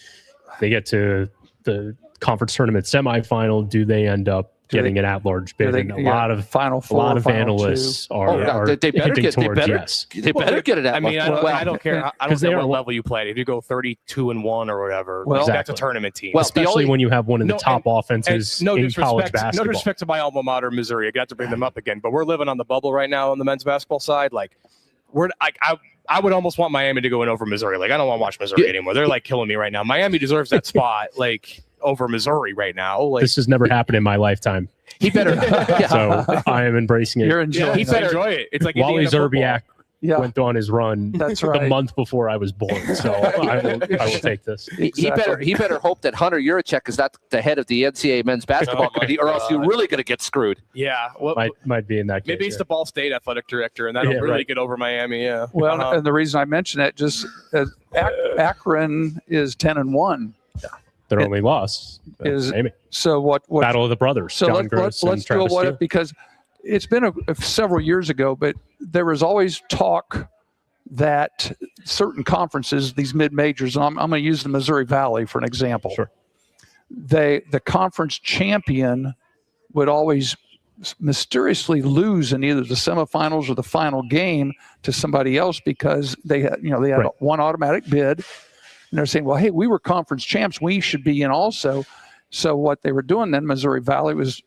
they get to the conference tournament semifinal. Do they end up getting an at-large bid? And a lot of Final Four, a lot of Final analysts two. are they better hinting get. towards They better, yes. they better get it at. I mean, I don't care. I don't they care are what level you play. If you go 32-1 or whatever, Well, that's a tournament team. Well, Especially when you have one of the top offenses no in college disrespect, basketball. no disrespect to my alma mater, Missouri. I got to bring them up again, but we're living on the bubble right now on the men's basketball side. Like, I would almost want Miami to go in over Missouri. Like, I don't want to watch Missouri anymore. They're like killing me right now. Miami deserves that spot, like over Missouri right now. Like, this has never happened in my lifetime. He better. So I am embracing it. You're enjoying he better enjoy it. It's like Wally Indiana Zerbiak went on his run That's right. the month before I was born. So I will take this. He better hope that Hunter Yurachek is not the head of the NCAA men's basketball committee, or else you're really going to get screwed. Yeah, well, might be in that case. maybe it's the Ball State athletic director, and that'll really get over Miami. Yeah. Well, and the reason I mention that just Akron is 10-1. Their only loss is Amy. So what Battle of the Brothers. So John let's and do a Travis what Steele. if, because it's been several years ago, but there was always talk that certain conferences, these mid-majors, and I'm going to use the Missouri Valley for an example. Sure. The conference champion would always mysteriously lose in either the semifinals or the final game to somebody else because they had one automatic bid. And they're saying, well, hey, we were conference champs. We should be in also. So what they were doing then, Missouri Valley was,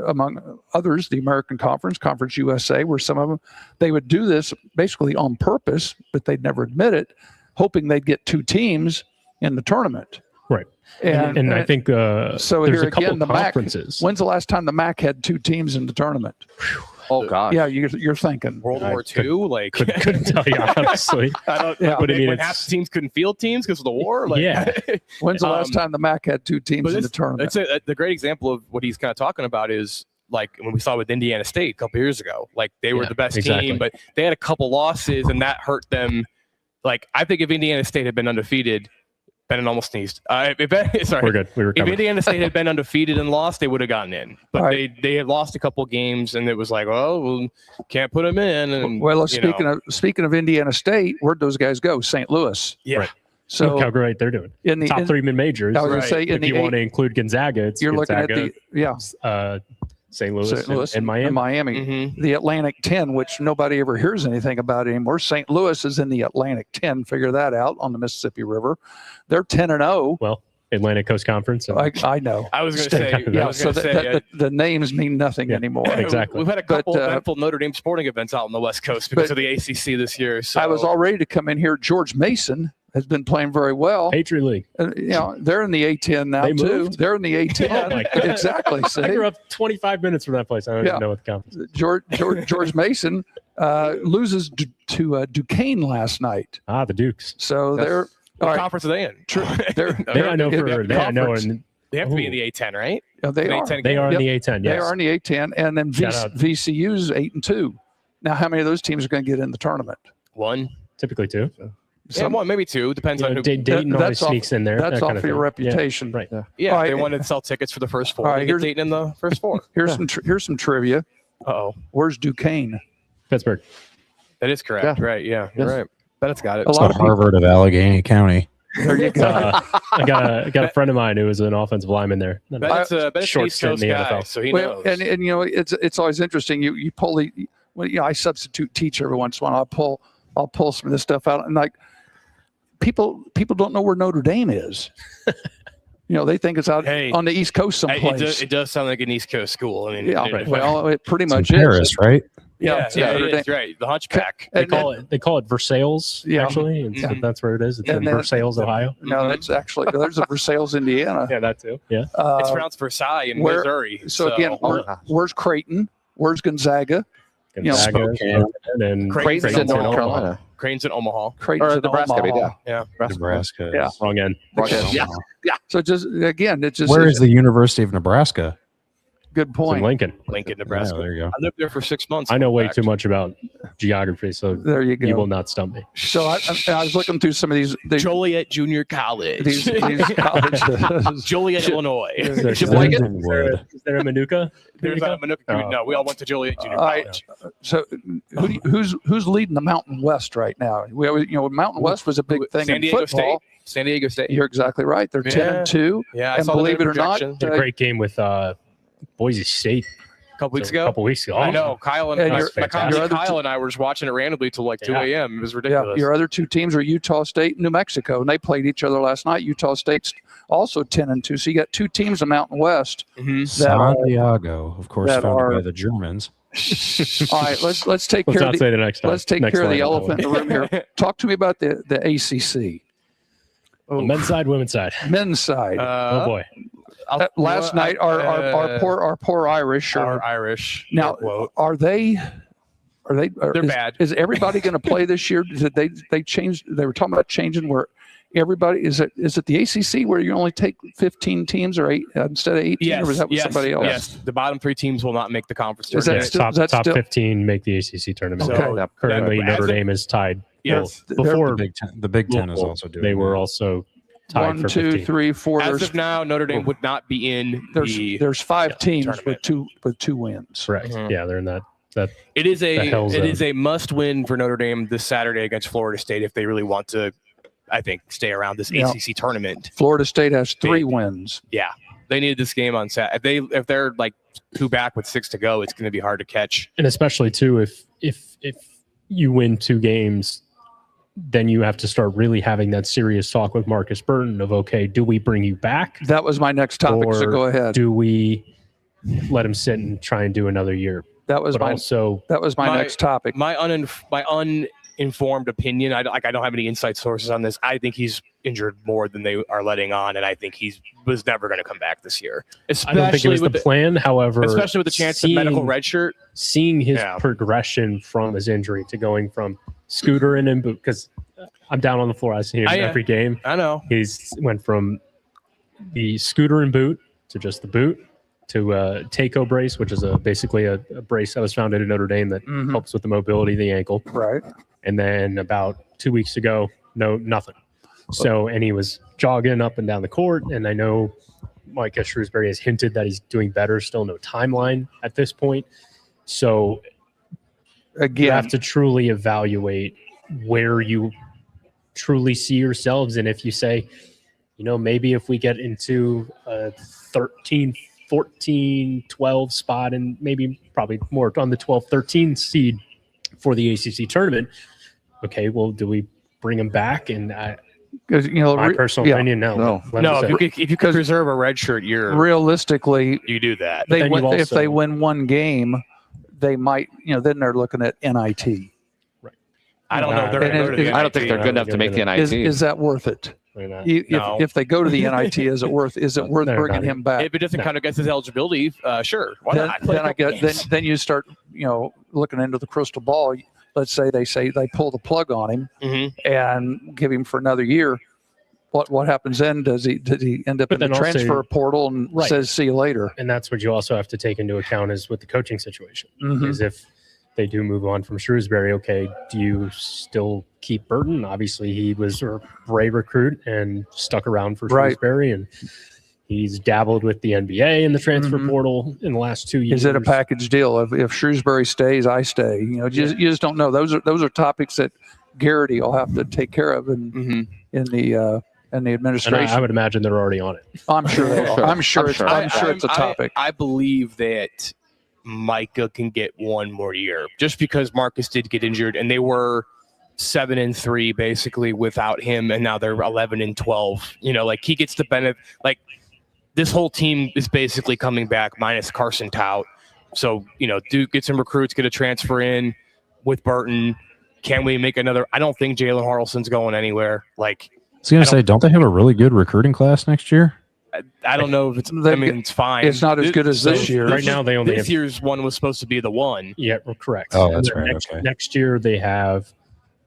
among others, the American Conference, Conference USA, where some of them, they would do this basically on purpose, but they'd never admit it, hoping they'd get 2 teams in the tournament. Right. And I think so there's here a couple again, the conferences. MAC, when's the last time the MAC had 2 teams in the tournament? Oh, God. Yeah, you're thinking. World War II? Like, couldn't tell you, honestly. I don't Yeah. But I mean, when half the teams couldn't field teams because of the war? Like, Yeah. When's the last time the MAC had 2 teams in the tournament? The great example of what he's kind of talking about is like when we saw with Indiana State a couple years ago. Like, they were the best team, but they had a couple losses, and that hurt them. Like, I think if Indiana State had been undefeated, Bennett almost sneezed. Sorry. We're good. We were If Indiana State had been undefeated and lost, they would have gotten in. But they had lost a couple games, and it was like, well, can't put them in. And well, speaking of Indiana State, where'd those guys go? St. Louis. Yeah. Right. So look how great they're doing. In the top 3 mid-majors. I was going to say, if you want to include Gonzaga, it's you're Gonzaga, looking at St. Louis, and Miami. Mm-hmm. The Atlantic 10, which nobody ever hears anything about anymore. St. Louis is in the Atlantic 10. Figure that out on the Mississippi River. They're 10-0. Well, Atlantic Coast Conference. I know. I was going to say, the names mean nothing anymore. Exactly. We've had a couple eventful Notre Dame sporting events out on the West Coast because of the ACC this year. So. I was all ready to come in here. George Mason has been playing very well. Patriot League. They're in the A10 now, too. They're in the A10. Exactly. I grew up 25 minutes from that place. I don't even know what the conference is. George Mason loses to Duquesne last night. The Dukes. So they're... What conference are they in? I know. They have to be in the A10, right? Yeah, they are. They are in the A10. Yes. They are in the A10, and then VCU's 8-2. Now, how many of those teams are going to get in the tournament? 1, typically 2. One, maybe 2. Depends on who. Dayton always sneaks in there. That's off of your reputation, right? Yeah, they wanted to sell tickets for the first 4. They get Dayton in the first 4. Here's some trivia. Where's Duquesne? Pittsburgh. That is correct. Right? Yeah, you're right. Bennett's got it. It's the Harvard of Allegheny County. There you go. I got a friend of mine who was an offensive lineman there. That's a Short East stint Coast in the guy, NFL. so he Well, knows. and it's always interesting. You pull the I substitute teach every once in a while. I'll pull some of this stuff out, and like people don't know where Notre Dame is. They think it's out on the East Coast someplace. It does sound like an East Coast school. I mean, it pretty much in Paris, is. right? Yeah, it's right. The Hunchback. They call it Versailles, actually, and so that's where it is. It's in Versailles, Ohio. No, that's actually there's a Versailles, Indiana. Yeah, that too. Yeah, it's pronounced Versailles in Missouri. So again, where's Creighton? Where's Gonzaga? Spokane, and Creighton's in North Carolina. Creighton's in Omaha. Creighton's in Nebraska, Omaha. Yeah. Nebraska. Yeah. Wrong end. Yeah. So just again, it's just Where is the University of Nebraska? good It's point. in Lincoln. Lincoln, Nebraska. Yeah, there you go. I lived there for 6 months. I know way too much about geography, so There you go. you will not stump me. So I was looking through some of these Joliet Junior College. these colleges. Joliet, Illinois. Is there, Sheboygan? is there a Manuka? There's a Manuka community. No, we all went to Joliet Junior All right. College. So who's leading the Mountain West right now? We always, Mountain West was a big thing San in Diego football. State. San Diego State. You're exactly right. They're 10-2. Yeah, I and saw the believe it or not, projection. Did a great game with Boise State a couple weeks a ago. couple weeks ago. I know. Kyle and your Kyle and I were watching it randomly till like 2 a.m. It was ridiculous. Your other two teams are Utah State and New Mexico, and they played each other last night. Utah State's also 10-2. So you got two teams in Mountain West. Santiago, of course, that founded are- by the Germans. All right, let's take Let's care not of say the next time. let's take Next care of the line. elephant in the room here. Talk to me about the ACC. Men's side, women's side. Men's side. Oh boy. Last night, our poor Irish. Our Irish. Now, are they? They're bad. Is everybody going to play this year? Did they changed? They were talking about changing where everybody is it the ACC where you only take 15 teams or 8 instead of 18, Yes, or is that with somebody else? Yes, the bottom 3 teams will not make the conference Is that tournament. still- top still- 15 make the ACC tournament. Okay. Currently, As Notre of- Dame is tied. Yes. Well, before The Big Ten is Louisville, also doing they were that. also tied 1, for 2, 15. 3, 4. As of now, Notre Dame would not be in the. There's 5 teams tournament. with two wins. Correct. Mhm. Yeah, they're in that. It is the hell zone. a must win for Notre Dame this Saturday against Florida State if they really want to, I think, stay around this Yeah. ACC tournament. Florida State has 3 wins. Yeah, they needed this game on Saturday. If they're like 2 back with 6 to go, it's going to be hard to catch. And especially too, if you win 2 games, then you have to start really having that serious talk with Marcus Burton of, okay, do we bring you back? That was my next topic, so Or go ahead. Do we let him sit and try and do another year? That was But my also, next topic. My uninformed opinion. I don't have any inside sources on this. I think he's injured more than they are letting on, and I think he was never going to come back this year. I don't think it was the plan. However, especially with the chance of medical redshirt. Seeing his progression from his injury to going from scooter and in boot, because I'm down on the floor. I see him every game. I know. He's went from the scooter and boot to just the boot to a Takeo brace, which is basically a brace that was founded at Notre Dame that helps with the mobility of the ankle. Right. And then about 2 weeks ago, nothing. So, and he was jogging up and down the court. And I know Micah Shrewsbury has hinted that he's doing better. Still no timeline at this point. So again, you have to truly evaluate where you truly see yourselves. And if you say, maybe if we get into a 13, 14, 12 spot and maybe probably more on the 12, 13 seed for the ACC tournament, okay, well, do we bring him back? And my personal opinion, no. If you could preserve a redshirt year, realistically, you do that. If they win one game, they might, then they're looking at NIT. Right. I don't know. I don't think they're good enough to make the NIT. Is that worth it? If they go to the NIT, is it worth bringing him back? If it doesn't kind of get his eligibility, sure. Why not? Then you start looking into the crystal ball. Let's say they pull the plug on him and give him for another year. What happens then? Does he end up in the transfer portal and says see you later? And that's what you also have to take into account is with the coaching situation. Is if they do move on from Shrewsbury, okay, do you still keep Burton? Obviously, he was a great recruit and stuck around for Shrewsbury, and he's dabbled with the NBA and the transfer portal in the last 2 years. Is it a package deal? If Shrewsbury stays, I stay. You just don't know. Those are topics that Garrity will have to take care of in the and the And administration. I would imagine they're already on it. I'm sure they are. I'm sure it's a topic. I believe that Micah can get one more year just because Marcus did get injured, and they were 7-3 basically without him, and now they're 11-12. You know, like he gets the benefit. Like this whole team is basically coming back minus Carson Tout. So, you know, Duke get some recruits, get a transfer in with Burton. Can we make another? I don't think Jalen Harrelson's going anywhere. Like, I was going to say, don't they have a really good recruiting class next year? I don't know if it's. I mean, it's fine. It's not as good as this year. Right now, they only this year's one was supposed to be the one. Yeah, correct. Oh, that's right. Next year they have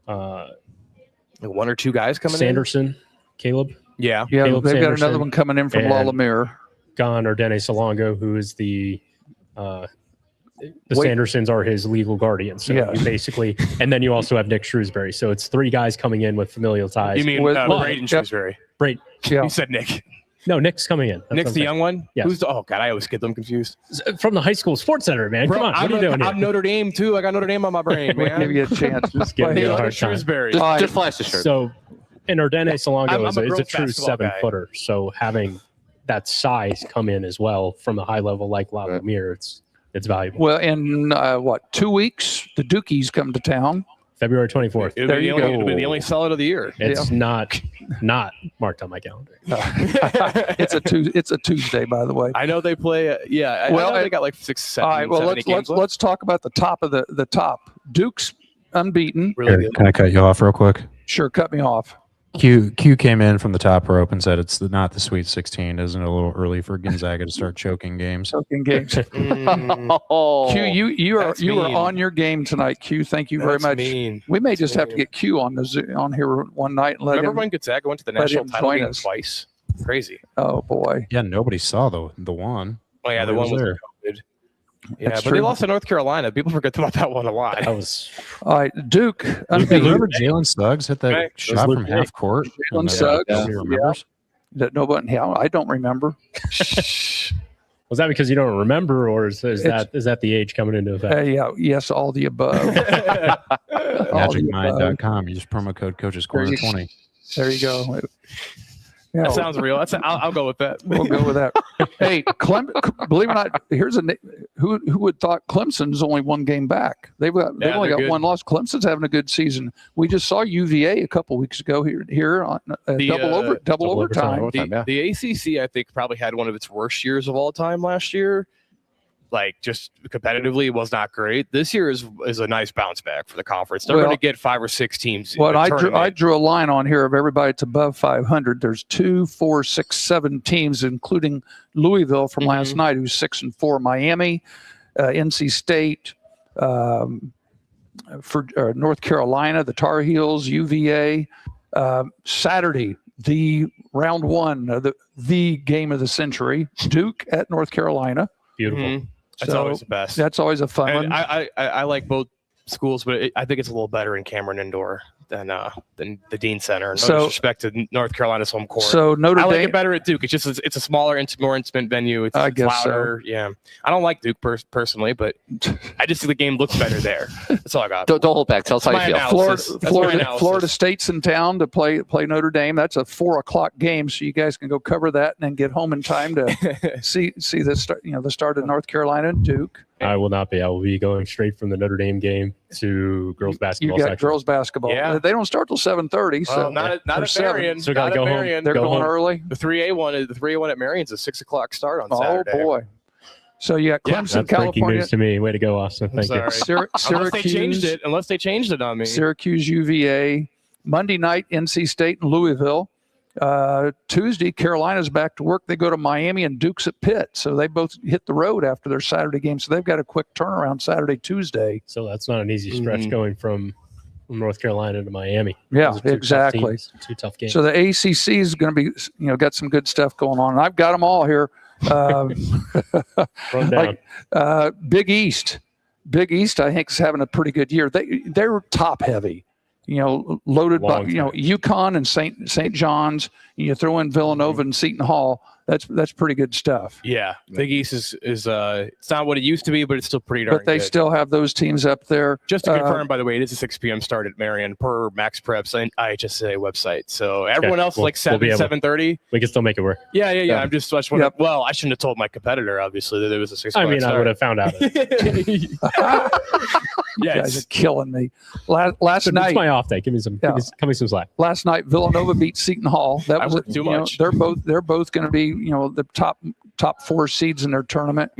One or two guys coming Sanderson, Caleb. Yeah, Caleb they've got Sanderson another one coming in from and Lalamere. Gon or Denny Salongo, who is the Sandersons are his legal guardians. So you basically, and then you also have Nick Shrewsbury. So it's three guys coming in with familial ties. You mean Braden Shrewsbury? Braden. Yeah. You said Nick. No, Nick's coming in. Nick's the young one? Yes. Who's oh, God, I always get them confused. From the high school sports center, man. Bro, Come on. What are you doing here? I'm Notre Dame, too. I got Notre Dame on my brain, man. Give you a chance. Just giving you a hard time. Shrewsbury. Just flash the shirt. So, and Ordene Salongo is a girls' true basketball guy. 7-footer. So having that size come in as well from a high level like Lavamere, it's valuable. Well, in 2 weeks, the Dukies come to town. February 24th. It'll be the only solid of the year. It's not marked on my calendar. It's a Tuesday, by the way. I know they play. I know they got like 6, 7. All right. Well, 7, 8 games left. let's talk about the top of the top. Duke's unbeaten. Really good. Can I cut you off real quick? Sure, cut me off. Q came in from the top rope and said it's not the Sweet 16. Isn't it a little early for Gonzaga to start choking games? Choking games. Q, you are on your game tonight. Q, thank you very much. Mean. We may just have to get Q on here one night and let Remember him. when Gonzaga went to the let national him title join game us. twice? Crazy. Oh boy. Yeah, nobody saw the one. Oh yeah, the Nobody one was there. COVID. Yeah, That's but true. they lost to North Carolina. People forget about that one a lot. That was All right, Duke unbeaten. Remember Jalen Suggs hit that Right. shot from half court? Jalen And, Suggs, nobody remembers? That nobody. I don't remember. Was that because you don't remember, or is that the age coming into effect? Yes, all the above. All the above. MagicMind.com. You just promo code Coaches Corner 20. There you go. That sounds real. I'll go with that. We'll go with that. Hey, believe it or not, here's who would thought Clemson's only one game back? They've only got good. one loss. Clemson's having a good season. We just saw UVA a couple weeks ago here on double overtime. The ACC, I think, probably had one of its worst years of all time last year. Like, just competitively, it was not great. This year is a nice bounce back for the conference. They're going to get 5 or 6 teams. Well, I drew a line on here of everybody that's above 500. There's 2, 4, 6, 7 teams, including Louisville from last night, who's 6-4. Miami, NC State, for North Carolina, the Tar Heels, UVA. Saturday, the round one, the game of the century, Duke at North Carolina. Beautiful. That's always the best. That's always a fun And one. I like both schools, but I think it's a little better in Cameron Indoor than the Dean Center. No disrespect to North Carolina's home court. So Notre Dame, I like it better at Duke. It's just it's a smaller, more intimate venue. It's louder. So. Yeah, I don't like Duke personally, but I just think the game looks better there. That's all I got. Don't hold back. Tell us how you feel. Florida State's in town to play Notre Dame. That's a 4:00 game, so you guys can go cover that and then get home in time to see the start. The start of North Carolina and Duke. I will not be. I will be going straight from the Notre Dame game to girls basketball. You got section. girls basketball. Yeah. They don't start till 7:30. So not at Marion. So gotta go home. They're going early. The 3A1 at Marion's a 6:00 start on Saturday. Oh boy! So you got Clemson, That's breaking California. news to me. Way to go, Austin. Thank you. Syracuse. Unless they changed it on me. Syracuse, UVA. Monday night, NC State and Louisville. Tuesday, Carolina's back to work. They go to Miami and Duke's at Pitt. So they both hit the road after their Saturday game. So they've got a quick turnaround Saturday, Tuesday. So that's not an easy stretch going from North Carolina to Miami. Yeah, Those are two exactly. Two tough games. So the ACC is going to be, got some good stuff going on. And I've got them all here. Run down. Big East. Big East, I think, is having a pretty good year. They're top heavy. Loaded by Long time. UConn and St. John's, You throw in Villanova and Seton Hall. That's pretty good stuff. Yeah, Big East is it's not what it used to be, but it's still pretty darn But they good. still have those teams up there. Just to confirm, by the way, it is a 6 p.m. start at Marion per Max Prep's and IHSA website. So everyone else we'll- like 7:30. We can still make it work. Yeah. I just wanted, well, I shouldn't have told my competitor obviously that it was a 6 o'clock I mean, start. I would have found out. You guys are killing me. Last It's night, my off day. Give me some slack. last night Villanova beat Seton Hall. That I was worked too much. they're both going to be the top 4 seeds in their tournament.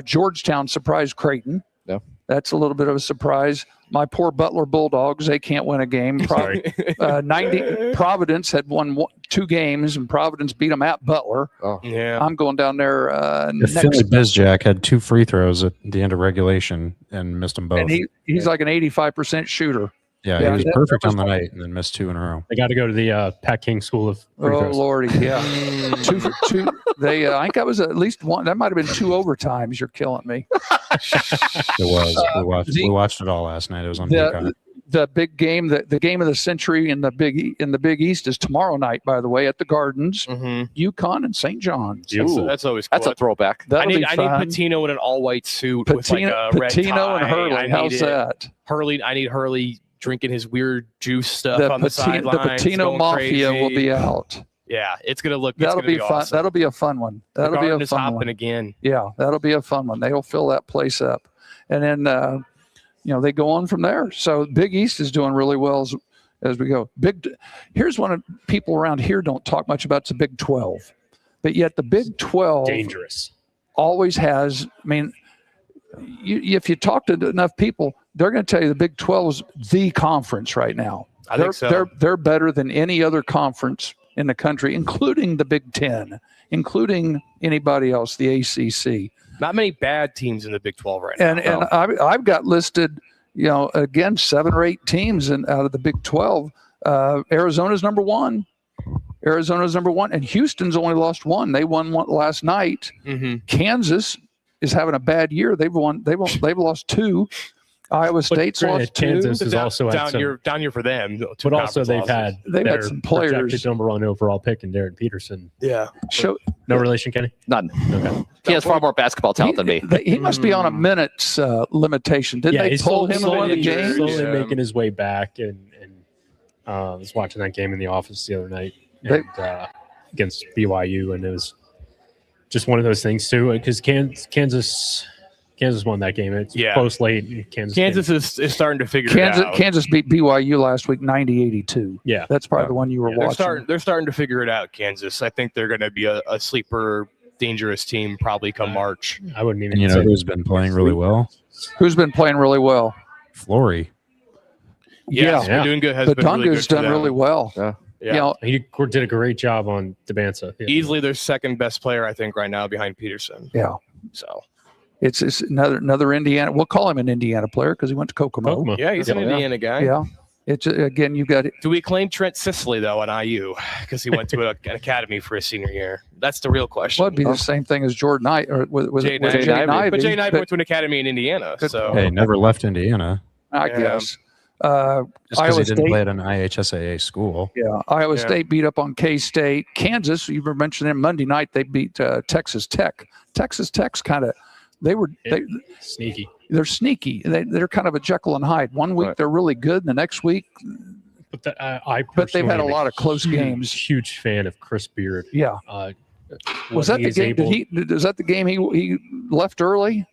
Georgetown surprised Creighton. Yeah. That's a little bit of a surprise. My poor Butler Bulldogs, they can't win a game. Providence had won 2 games, and Providence beat them at Butler. Oh. Yeah. I'm going down there Philly Bizjack had 2 free throws at the end of regulation and missed them both. and he's like an 85% shooter. Yeah, Yeah, he was that- perfect that was on the night and then missed 2 in a row. I got to go to the Pat King School of Free Oh Throws. Lordy, yeah. 2 for 2. They I think that was at least one. That might have been 2 overtimes. You're killing me. It was. We watched it all last night. It was on Peacock. The big game, the game of the century in the Big East is tomorrow night, by the way, at the Gardens. UConn and St. John's. That's always cool. That's a throwback. That'll I be need fun. Patino in an all-white suit with like a red Patino tie. and Hurley. I How's need it. that? I need Hurley drinking his weird juice stuff The on the sidelines. The Patino going Mafia crazy. will be out. Yeah, it's gonna look. That'll it's be gonna fun. Awesome. That'll be a fun one. That'll the be a Garden is fun hopping one. again. Yeah, that'll be a fun one. They'll fill that place up, and then they go on from there. So Big East is doing really well as we go. Here's one of people around here don't talk much about. It's the Big 12, but yet the Big 12 Dangerous. always has. I mean, if you talk to enough people, they're going to tell you the Big 12 is the conference right now. I think so. They're better than any other conference in the country, including the Big 10, including anybody else, the ACC. Not many bad teams in the Big 12 right now. And I've got listed, again, 7 or 8 teams out of the Big 12. Arizona's number 1. And Houston's only lost 1. They won one last night. Kansas is having a bad year. They've lost 2. Iowa State's lost 2. Kansas is also down year for them. But also they've had some players. Projected number 1 overall pick in Darren Peterson. Yeah. No relation, Kenny? None. Okay. He has far more basketball talent than me. He must be on a minutes limitation. Didn't they pull him in one of the games? Slowly making his way back, and I was watching that game in the office the other night against BYU, and it was just one of those things too, because Kansas won that game. It's close late. Kansas is starting to figure it out. Kansas beat BYU last week 90-82. Yeah. That's probably the one you were watching. They're starting to figure it out, Kansas. I think they're going to be a sleeper, dangerous team probably come March. I wouldn't even And who's been playing really well? Who's been playing really well? Flory. Yes, been doing good. But Dunga's done really well. Yeah. He did a great job on Debanza. Yeah. Easily their second best player, I think, right now behind Peterson. Yeah. So it's another Indiana. We'll call him an Indiana player because he went to Kokomo. Yeah, he's an Indiana guy. Yeah. It's again, you got it. Do we claim Trent Sicily though at IU because he went to an academy for his senior year? That's the real question. Well, it'd be the same thing as Jordan Knight or was Jay Knight. But Jay Knight went to an academy in Indiana. So Hey, never left Indiana. I guess. Just because he didn't State, play at an IHSAA school. Yeah, Iowa State beat up on K-State. Kansas, you were mentioning Monday night, they beat Texas Tech. Texas Tech's kind of sneaky. They're sneaky. They're kind of a Jekyll and Hyde. One week they're really good, and the next week. But they've had a lot of close games. Huge fan of Chris Beard. Yeah. Was that the game? Was that the game he left early?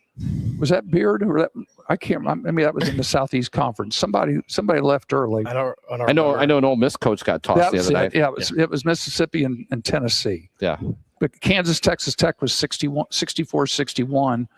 Was that Beard or that? I can't remember. I mean, that was in the Southeast Conference. Somebody left early. I know an Ole Miss coach got tossed the other night. Yeah, it was Mississippi and Tennessee. Yeah. But Texas Tech was 64-61.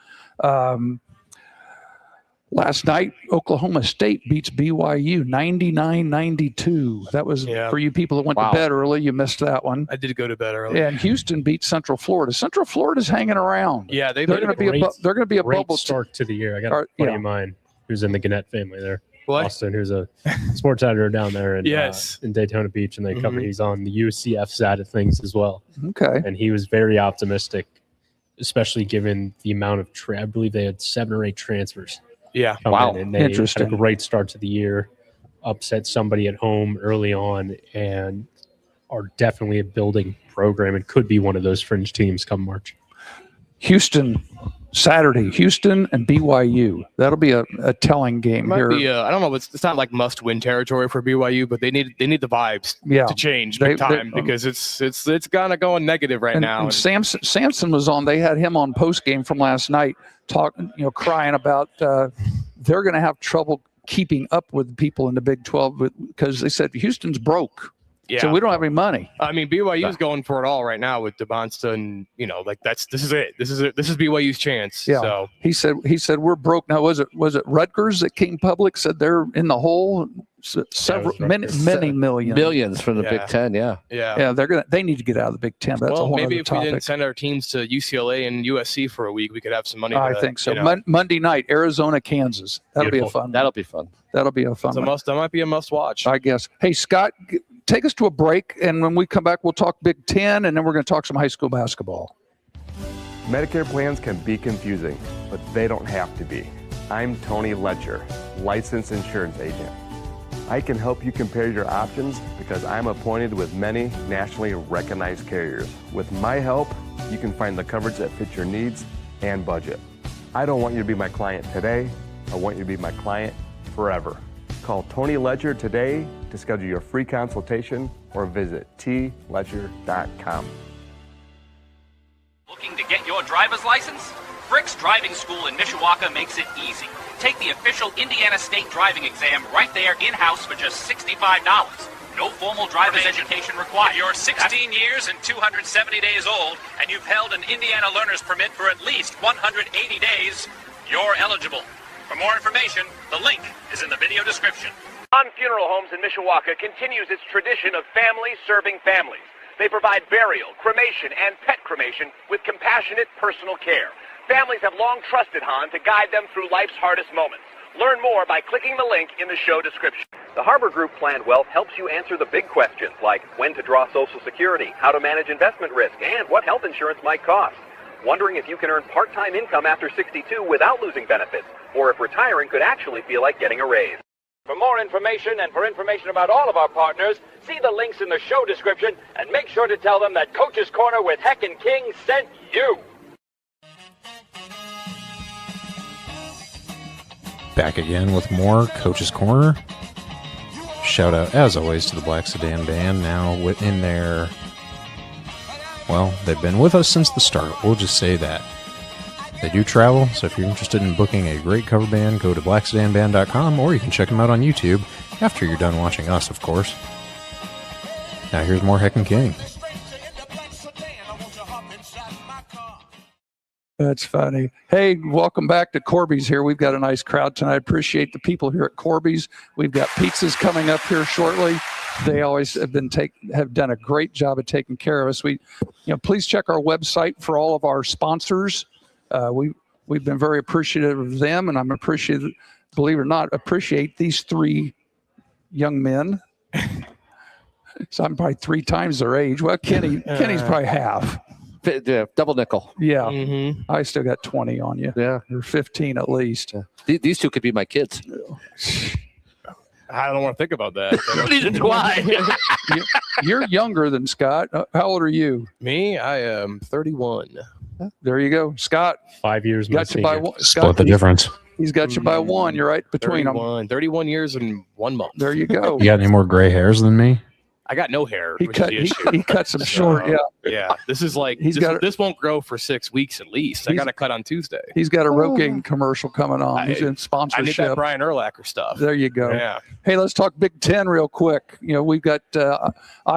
Last night, Oklahoma State beats BYU 99-92. That was for you people that went to bed early. You missed that one. I did go to bed early. And Houston beat Central Florida. Central Florida's hanging around. Yeah, they're going to be a bubble start to the year. I got a buddy of mine who's in the Gannett family there. What? Austin, who's a sports editor down there in Daytona Beach, and they cover. He's on the UCF side of things as well. Okay. And he was very optimistic, especially given the amount of I believe they had 7 or 8 transfers. Yeah. Wow. And they Interesting. had a great start to the year, upset somebody at home early on, and are definitely a building program and could be one of those fringe teams come March. Houston Saturday, Houston and BYU. That'll be a telling game Might here. be, I don't know. It's not like must-win territory for BYU, but they need the vibes to change big time because it's kind of going negative right now. And Samson was on. They had him on post game from last night, crying about they're going to have trouble keeping up with people in the Big 12 because they said Houston's broke. Yeah. So we don't have any money. I mean, BYU's going for it all right now with DeBonsta, and this is it. This is BYU's chance. Yeah. So he said we're broke now. Was it Rutgers that came public said they're in the hole? Many millions from the Big Ten. Yeah. They need to get out of the Big Ten. That's a whole maybe if topic. we didn't send our teams to UCLA and USC for a week, we could have some money. I think so. Monday night, Arizona, Kansas. That'll be a fun. That'll be fun. That'll be a fun. That might be a must watch, I guess. Hey, Scott, take us to a break, and when we come back, we'll talk Big Ten, and then we're going to talk some high school basketball. Medicare plans can be confusing, but they don't have to be. I'm Tony Letcher, licensed insurance agent. I can help you compare your options because I'm appointed with many nationally recognized carriers. With my help, you can find the coverage that fits your needs and budget. I don't want you to be my client today. I want you to be my client forever. Call Tony Letcher today to schedule your free consultation or visit tletcher.com. Looking to get your driver's license? Frick's Driving School in Mishawaka makes it easy. Take the official Indiana State driving exam right there in-house for just $65. No formal driver's education required. If you're 16 years and 270 days old, and you've held an Indiana learner's permit for at least 180 days, you're eligible. For more information, the link is in the video description. On Funeral Homes in Mishawaka continues its tradition of families serving families. They provide burial, cremation, and pet cremation with compassionate personal care. Families have long trusted Han to guide them through life's hardest moments. Learn more by clicking the link in the show description. The Harbor Group Planned Wealth helps you answer the big questions like when to draw Social Security, how to manage investment risk, and what health insurance might cost. Wondering if you can earn part-time income after 62 without losing benefits, or if retiring could actually feel like getting a raise. For more information and for information about all of our partners, see the links in the show description and make sure to tell them that Coach's Corner with Heck and King sent you. Back again with more Coach's Corner. Shout out, as always, to the Black Sedan Band. Now in their, well, they've been with us since the start. We'll just say that. They do travel, so if you're interested in booking a great cover band, go to blacksedanband.com, or you can check them out on YouTube after you're done watching us, of course. Now here's more Heck and King. That's funny. Hey, welcome back to Corby's here. We've got a nice crowd tonight. Appreciate the people here at Corby's. We've got pizzas coming up here shortly. They always have done a great job of taking care of us. Please check our website for all of our sponsors. We've been very appreciative of them, and I'm appreciative, believe it or not, appreciate these three young men. So I'm probably 3 times their age. Well, Kenny's probably half. Yeah, double nickel. Yeah. Mm-hmm. I still got 20 on you. Yeah. You're 15 at least. Yeah. These two could be my kids. I don't want to think about that. Neither do I. You're younger than Scott. How old are you? Me? I am 31. There you go. Scott. 5 years. Got you by one. Split the difference. He's got you by 1. You're right between 31, them. 31 years and 1 month. There you go. You got any more gray hairs than me? I got no hair. He cuts them short. Yeah. This is like this won't grow for 6 weeks at least. I got to cut on Tuesday. He's got a Rogaine commercial coming on. He's in sponsorship. I need that Brian Urlacher stuff. There you go. Yeah. Hey, let's talk Big Ten real quick. We've got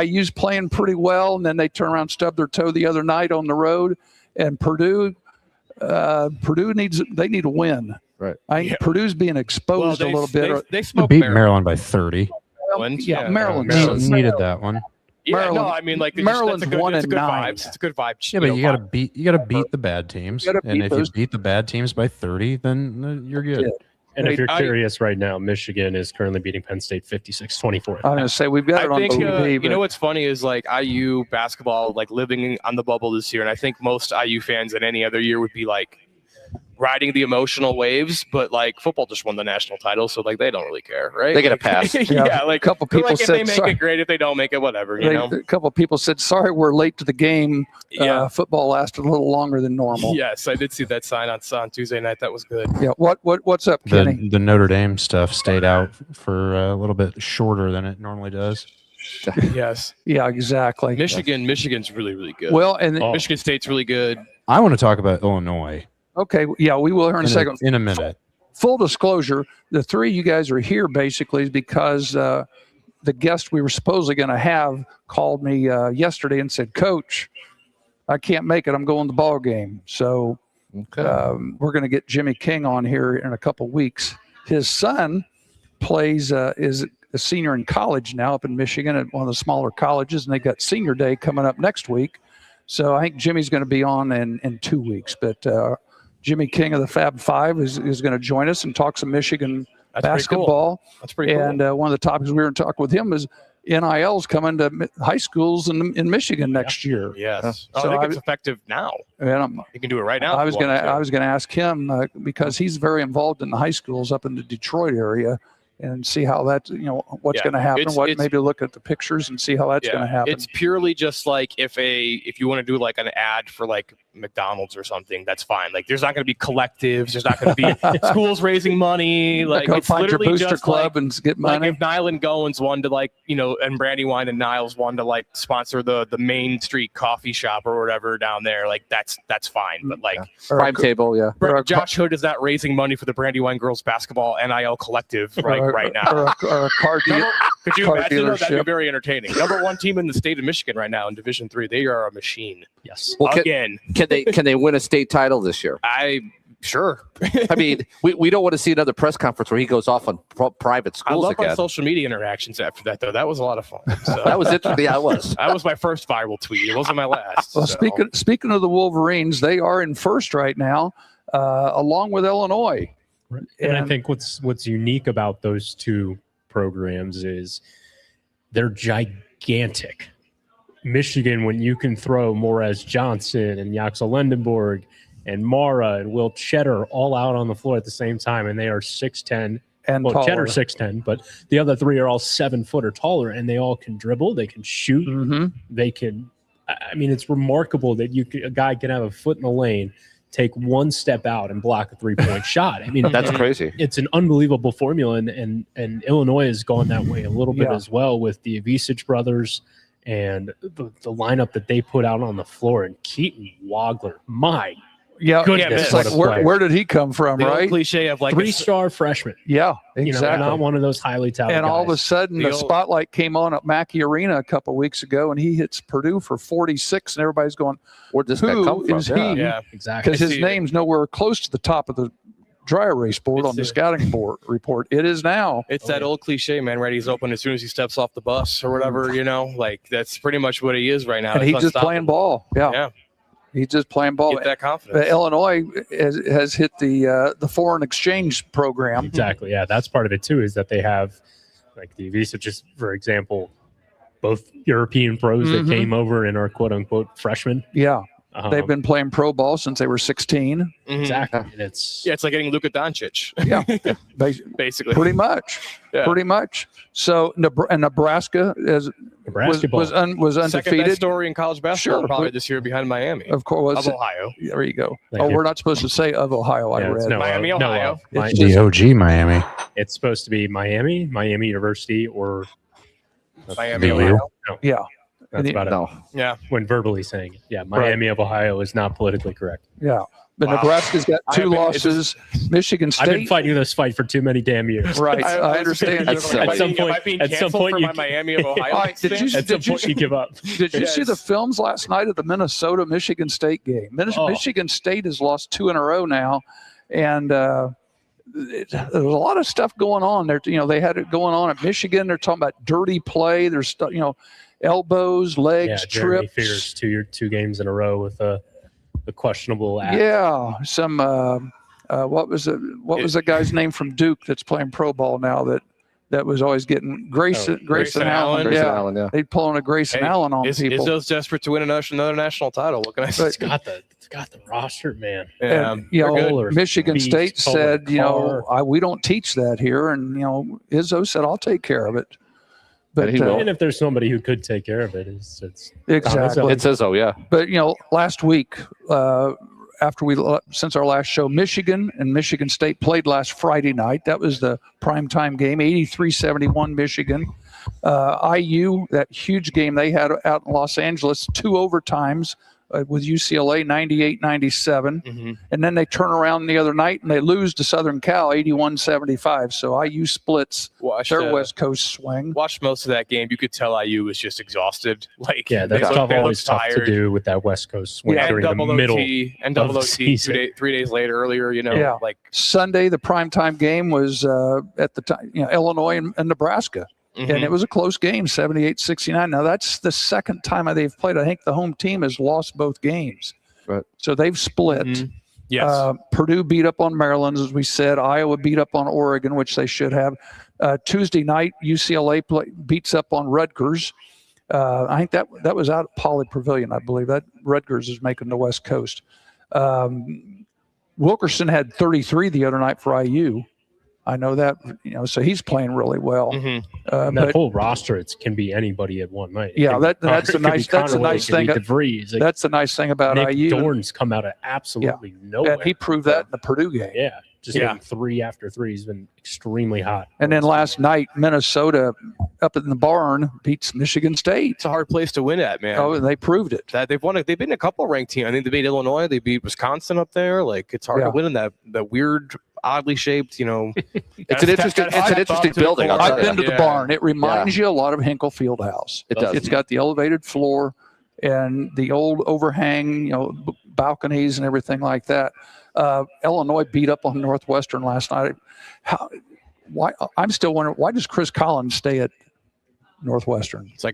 IU's playing pretty well, and then they turn around and stub their toe the other night on the road. And Purdue needs a win. Right. Purdue's being exposed a little bit. They smoked Beat Maryland by 30. Maryland needed that one. Yeah, Maryland, no, I mean, like Maryland's 1-9. It's a good vibe. Yeah, but you gotta beat the bad teams, and if you beat the bad teams by 30, then you're good. Yeah. And if you're curious right now, Michigan is currently beating Penn State 56-24. I'm going to say we've got it on TV. You know what's funny is like IU basketball, like living on the bubble this year, and I think most IU fans in any other year would be like, riding the emotional waves, but like football just won the national title, so like they don't really care, right? They get a pass. Yeah, like a couple people like, if said they make it great, if they don't make it, whatever. You know, a couple of people said, "Sorry, we're late to the game." Football lasted a little longer than normal. Yes, I did see that sign on Tuesday night. That was good. Yeah. What's up, Kenny? The Notre Dame stuff stayed out for a little bit shorter than it normally does. Yes. Yeah, exactly. Michigan's really, really good. Well, and Michigan State's really good. I want to talk about Illinois. Okay, yeah, we will here in a second. In a minute. Full disclosure, the three of you guys are here basically because the guest we were supposedly going to have called me yesterday and said, "Coach, I can't make it. I'm going to the ball game." So we're going to get Jimmy King on here in a couple weeks. His son is a senior in college now up in Michigan at one of the smaller colleges, and they got senior day coming up next week. So I think Jimmy's going to be on in 2 weeks. But Jimmy King of the Fab Five is going to join us and talk some Michigan basketball. That's pretty cool. And one of the topics we were going to talk with him is NIL's coming to high schools in Michigan next year. Yes. So I think it's effective now. And you can do it right now. I was going to ask him because he's very involved in the high schools up in the Detroit area. And see how that's, what's going to happen. Maybe look at the pictures and see how that's going to happen. It's purely just like if you want to do like an ad for like McDonald's or something, that's fine. Like there's not going to be collectives. There's not going to be schools raising money. Like go find your booster club and get money. Like if Nile and Goins wanted to like, and Brandywine and Niles wanted to like sponsor the Main Street coffee shop or whatever down there, like that's fine. But like Prime Table, Josh Hood is not raising money for the Brandywine girls basketball NIL collective right now. Or a car deal. Could you car imagine that? That'd be dealership. very entertaining. Number one team in the state of Michigan right now in Division III. They are a machine. Yes. Well, Again. Can they win a state title this year? Sure. I mean, we don't want to see another press conference where he goes off on private I schools love again. my social media interactions after that, though. That was a lot of fun. So. That was interesting. Yeah, it was. That was my first viral tweet. It wasn't my last. Well, so. speaking of the Wolverines, they are in first right now, along with Illinois. And I think what's unique about those two programs is they're gigantic. Michigan, when you can throw Morez Johnson and Yaxel Lendenborg and Mara and Will Cheddar all out on the floor at the same time, and they are 6'10", and well, taller. Cheddar's 6'10", but the other three are all 7 foot or taller, and they all can dribble, they can shoot, they can. I mean, it's remarkable that a guy can have a foot in the lane, take one step out and block a 3-point shot. I mean, that's crazy. It's an unbelievable formula, and Illinois has gone that way a little bit as well with the Avicic brothers and the lineup that they put out on the floor. And Keaton Wagler, my goodness, it's like where did he come from? The right? old cliche of like 3-star freshman. Yeah, exactly. Not one of those highly talented. And all guys. of a sudden, the spotlight came on at Mackey Arena a couple of weeks ago, and he hits Purdue for 46, and everybody's going, "Where'd this guy come from?" Is he? Yeah, exactly. Because his name's nowhere close to the top of the dry erase board on the scouting board report. It is now. It's that old cliche, man. Right, he's open as soon as he steps off the bus or whatever. Like that's pretty much what he is right now. And he's just playing ball. Yeah. He's just playing ball. Get that confidence. Illinois has hit the foreign exchange program. Exactly. Yeah, that's part of it too. Is that they have like the Avicic, just for example, both European pros that came over and are quote unquote freshmen. Yeah. They've been playing pro ball since they were 16. Exactly. And it's like getting Luka Doncic. Yeah, basically. Pretty much. Yeah. Pretty much. So Nebraska was undefeated. Second best story in college basketball probably this year behind Miami. Of course. Of Ohio. There you go. Thank you. We're not supposed to say of Ohio. I read Miami, Ohio. The OG Miami. It's supposed to be Miami University, or Miami, BU. Ohio. No. Yeah. That's about it. Yeah. When verbally saying it. Yeah, Miami of Ohio is not politically correct. Yeah. But Nebraska's got 2 losses. Michigan State. I've been fighting this fight for too many damn years. Right. I understand. At some point, my Miami of Ohio. Did you give up? Did you see the films last night of the Minnesota-Michigan State game? Michigan State has lost 2 in a row now, and there's a lot of stuff going on there. They had it going on at Michigan. They're talking about dirty play. There's stuff, elbows, legs, Jeremy trips. Fears 2 games in a row with a questionable act. Yeah, some what was the guy's name from Duke that's playing pro ball now that that was always getting Grayson Allen. Grayson Allen, yeah. They'd pull in a Grayson Allen on people. Izzo's desperate to win another national title. What can I say? It's got the roster, man. And, Michigan State said, we don't teach that here. And, Izzo said, I'll take care of it. But even if there's somebody who could take care of it, it's exactly. It's Izzo, yeah. But, last week, since our last show, Michigan and Michigan State played last Friday night. That was the primetime game, 83-71 Michigan. IU, that huge game they had out in Los Angeles, 2 overtimes with UCLA, 98-97. And then they turn around the other night and they lose to Southern Cal, 81-75. So IU splits their West Coast swing. Watched most of that game. You could tell IU was just exhausted. That's always tough to do with that West Coast swing during the middle and double OT 3 days later, earlier. Sunday, the primetime game was at the time, Illinois and Nebraska. And it was a close game, 78-69. Now, that's the second time they've played. I think the home team has lost both games. Right. So they've split. Yes. Purdue beat up on Maryland, as we said. Iowa beat up on Oregon, which they should have. Tuesday night, UCLA beats up on Rutgers. I think that was out at Pollard Pavilion, I believe. That Rutgers is making the West Coast. Wilkerson had 33 the other night for IU. I know that, so he's playing really well. That whole roster, it can be anybody at one night. Yeah, that's a nice thing. That's the nice thing about Nick IU. Dorn's come out of absolutely nowhere. And he proved that in the Purdue game. Yeah, just hitting 3 after 3. He's been extremely hot. And then last night, Minnesota up in the barn beats Michigan State. It's a hard place to win at, man. Oh, and they proved it. They've won. They've been a couple of ranked teams. I think they beat Illinois. They beat Wisconsin up there. It's hard to win in that weird, oddly shaped. It's an interesting building. I've been to the barn. It reminds you a lot of Hinkle Fieldhouse. It does. It's got the elevated floor and the old overhang, balconies and everything like that. Illinois beat up on Northwestern last night. Why? I'm still wondering, why does Chris Collins stay at Northwestern? It's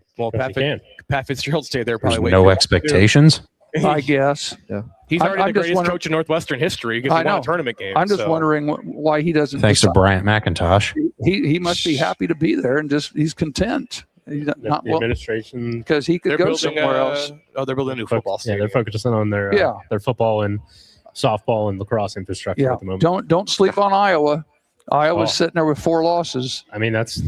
Pat Fitzgerald stayed there. Probably no expectations. I guess. Yeah. He's already the greatest coach in Northwestern history because he won a tournament game. I'm just wondering why he doesn't. Thanks to Bryant McIntosh. He must be happy to be there and he's content. He's not the administration, because he could go somewhere else. They're building a new football stadium. Yeah, they're focusing on their football and softball and lacrosse infrastructure at the moment. Don't sleep on Iowa. Iowa's sitting there with 4 losses. I mean, that's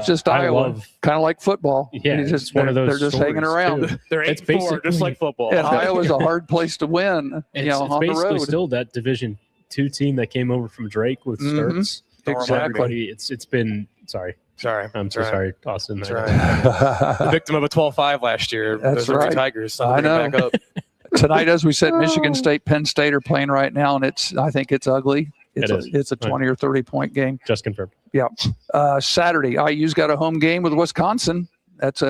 just Iowa. Kind of like football. Yeah, it's one of those. They're just hanging around. They're 8-4, just like football. And Iowa's a hard place to win. It's on the road. Still that Division II team that came over from Drake with Sturts. Exactly. It's been sorry. I'm so sorry, Austin. That's right. The victim of a 12-5 last year. That's those right. Tigers. I know. Back up. Tonight, as we said, Michigan State, Penn State are playing right now, and I think it's ugly. It's a 20 or 30 point game. Just confirmed. Yeah. Saturday, IU's got a home game with Wisconsin. That's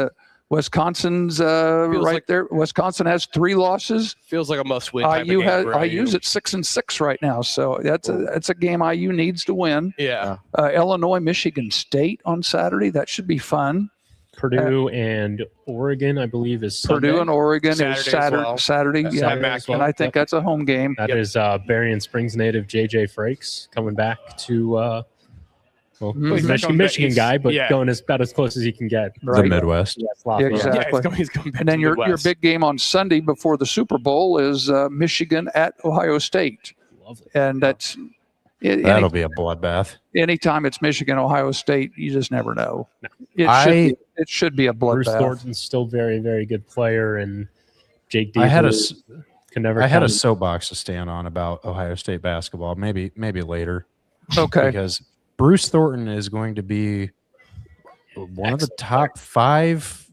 Wisconsin's there. Wisconsin has 3 losses. Feels like a must-win. IU's at 6-6 right now, so that's a game IU needs to win. Yeah. Illinois, Michigan State on Saturday. That should be fun. Purdue and Oregon, I believe, is Sunday. Purdue and Oregon is Saturday. Yeah, and I think that's a home game. That is Berrien Springs native JJ Frakes coming back to Michigan guy, but going about as close as he can get. The Midwest. Yeah, exactly. He's coming back and then to your big game on Sunday before the Super Bowl is Michigan at Ohio State. Lovely. And that's that'll be a bloodbath. Anytime it's Michigan, Ohio State, you just never know. No. It should be a bloodbath. Bruce Thornton's still very, very good player, and Jake Diesel I had a soapbox to stand on about Ohio State basketball. Maybe later. Okay. Because Bruce Thornton is going to be one of the top 5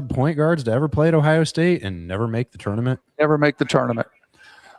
point guards to ever play at Ohio State and never make the tournament.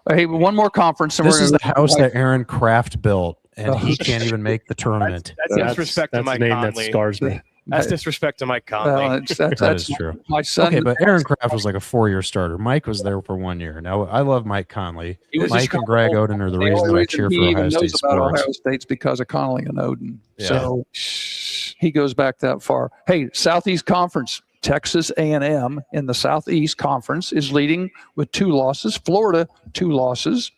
Hey, one more conference. And this is the house that Aaron Kraft built, and he can't even make the tournament. That's disrespect to Mike Conley. That scars me. That's disrespect to Mike Conley. That is true. My son. Okay, but Aaron Kraft was like a 4-year starter. Mike was there for 1 year. Now, I love Mike Conley. Mike and Greg Oden are the reason that I cheer for Ohio State sports. Ohio State's because of Conley and Oden. Yeah. So he goes back that far. Hey, Southeast Conference. Texas A&M in the Southeast Conference is leading with 2 losses. Florida, 2 losses.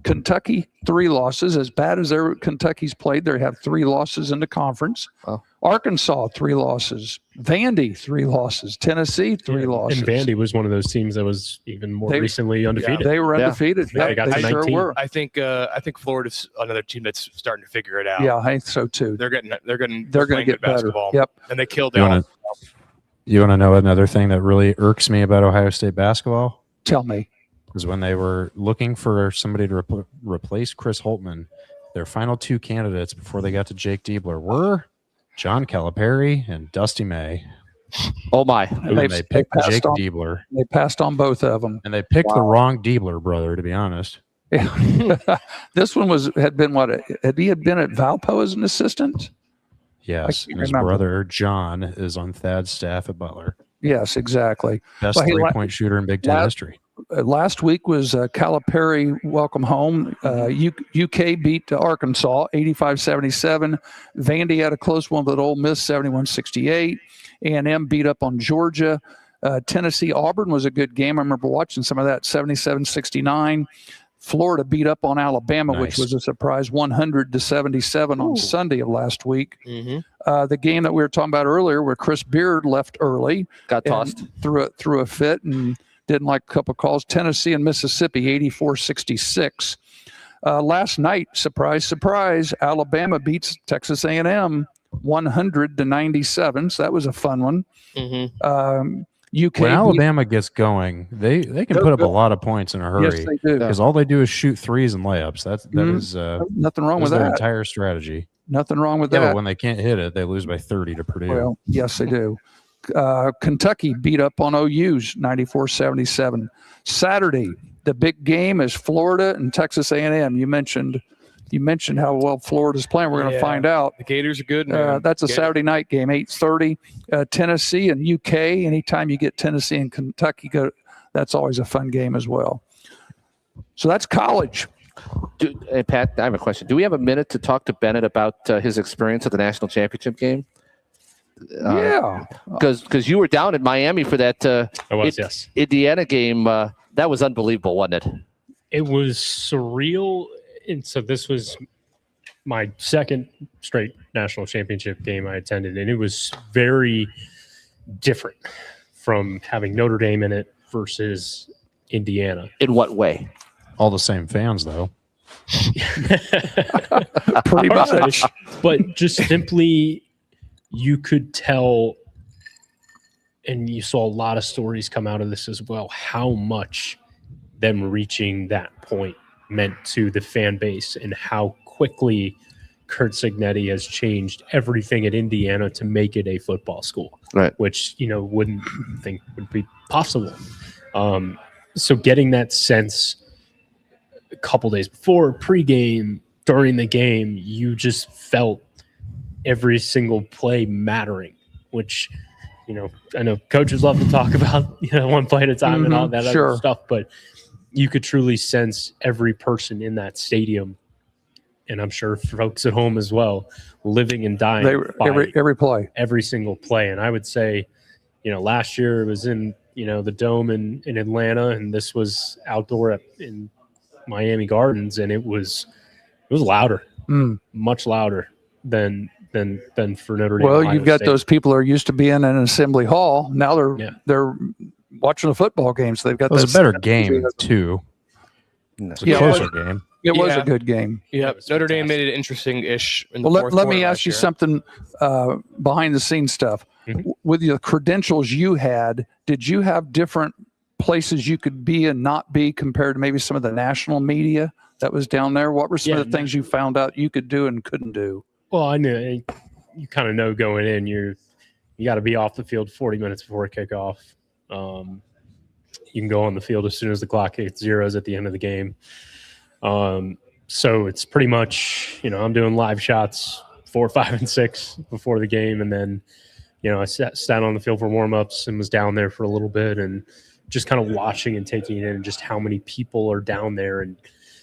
Kentucky, 3 losses. As bad as Kentucky's played, they have 3 losses in the conference. Wow. Arkansas, 3 losses. Vandy, 3 losses. Tennessee, 3 losses. And Vandy was one of those teams that was even more recently undefeated. They were undefeated. Yeah, they got to 19. Sure were. I think Florida's another team that's starting to figure it out. Yeah, I think so too. They're going to get basketball. better. Yep. And they killed You want to know another thing that really irks me about Ohio State basketball? Tell me. Is when they were looking for somebody to replace Chris Holtmann, their final 2 candidates before they got to Jake Diebler were John Calipari and Dusty May. Oh my! And they picked Jake Diebler. They passed on both of them, and they picked the wrong Diebler brother. To be honest, this one had been what? Had he been at Valpo as an assistant? Yes, and his brother John is on Thad's staff at Butler. Yes, exactly. Best 3-point shooter in Big Ten history. Last week was Calipari welcome home. UK beat Arkansas 85-77. Vandy had a close one with Ole Miss 71-68. A&M beat up on Georgia. Tennessee Auburn was a good game. I remember watching some of that 77-69. Florida beat up on Alabama, which was a surprise, 100-77 on Sunday of last week. The game that we were talking about earlier, where Chris Beard left early, got tossed, threw a fit, and didn't like a couple of calls. Tennessee and Mississippi, 84-66. Last night, surprise, surprise, Alabama beats Texas A&M 100-97. So that was a fun one. UK when Alabama gets going, they can put up a lot of points in a hurry. Yes, they do. Because all they do is shoot threes and layups. That is nothing wrong with their that. Entire strategy. Nothing wrong with Yeah, that. but when they can't hit it, they lose by 30 to Purdue. Well, yes, they do. Kentucky beat up on OU's 94-77. Saturday, the big game is Florida and Texas A&M. You mentioned how well Florida's playing. We're going to find out. The Gators are good, man. That's a Saturday night game, 8:30. Tennessee and UK. Anytime you get Tennessee and Kentucky, that's always a fun game as well. So that's college. Hey, Pat, I have a question. Do we have a minute to talk to Bennett about his experience at the national championship game? Yeah. Because you were down in Miami for that yes. Indiana game. That was unbelievable, wasn't it? It was surreal. And so this was my second straight national championship game I attended, and it was very different from having Notre Dame in it versus Indiana. In what way? All the same fans, though. Pretty much. But just simply, you could tell, and you saw a lot of stories come out of this as well, how much them reaching that point meant to the fan base and how quickly Kurt Signetti has changed everything at Indiana to make it a football school, right? Which, wouldn't think would be possible. So getting that sense a couple days before, pregame, during the game, you just felt every single play mattering, which, I know coaches love to talk about, one play at a time and all that other stuff, but you could truly sense every person in that stadium, and I'm sure folks at home as well, living and dying every play, every single play. And I would say, last year it was in, the Dome in Atlanta, and this was outdoor in Miami Gardens, and it was louder, much louder than for Notre Dame. Well, you've got those people who are used to being in an assembly hall. Now they're watching a football game, so they've got. It was a better game too. It's a closer game. It was a good game. Yeah, Notre Dame made it interesting-ish. In the let me ask you something behind the scenes stuff. Mm-hmm. With the credentials you had, did you have different places you could be and not be compared to maybe some of the national media that was down there? What were some of the things you found out you could do and couldn't do? Well, I knew you kind of know going in, you got to be off the field 40 minutes before kickoff. You can go on the field as soon as the clock hits zeros at the end of the game. So it's pretty much, I'm doing live shots 4, 5, and 6 before the game. And then, I sat on the field for warm-ups and was down there for a little bit and just kind of watching and taking it in just how many people are down there and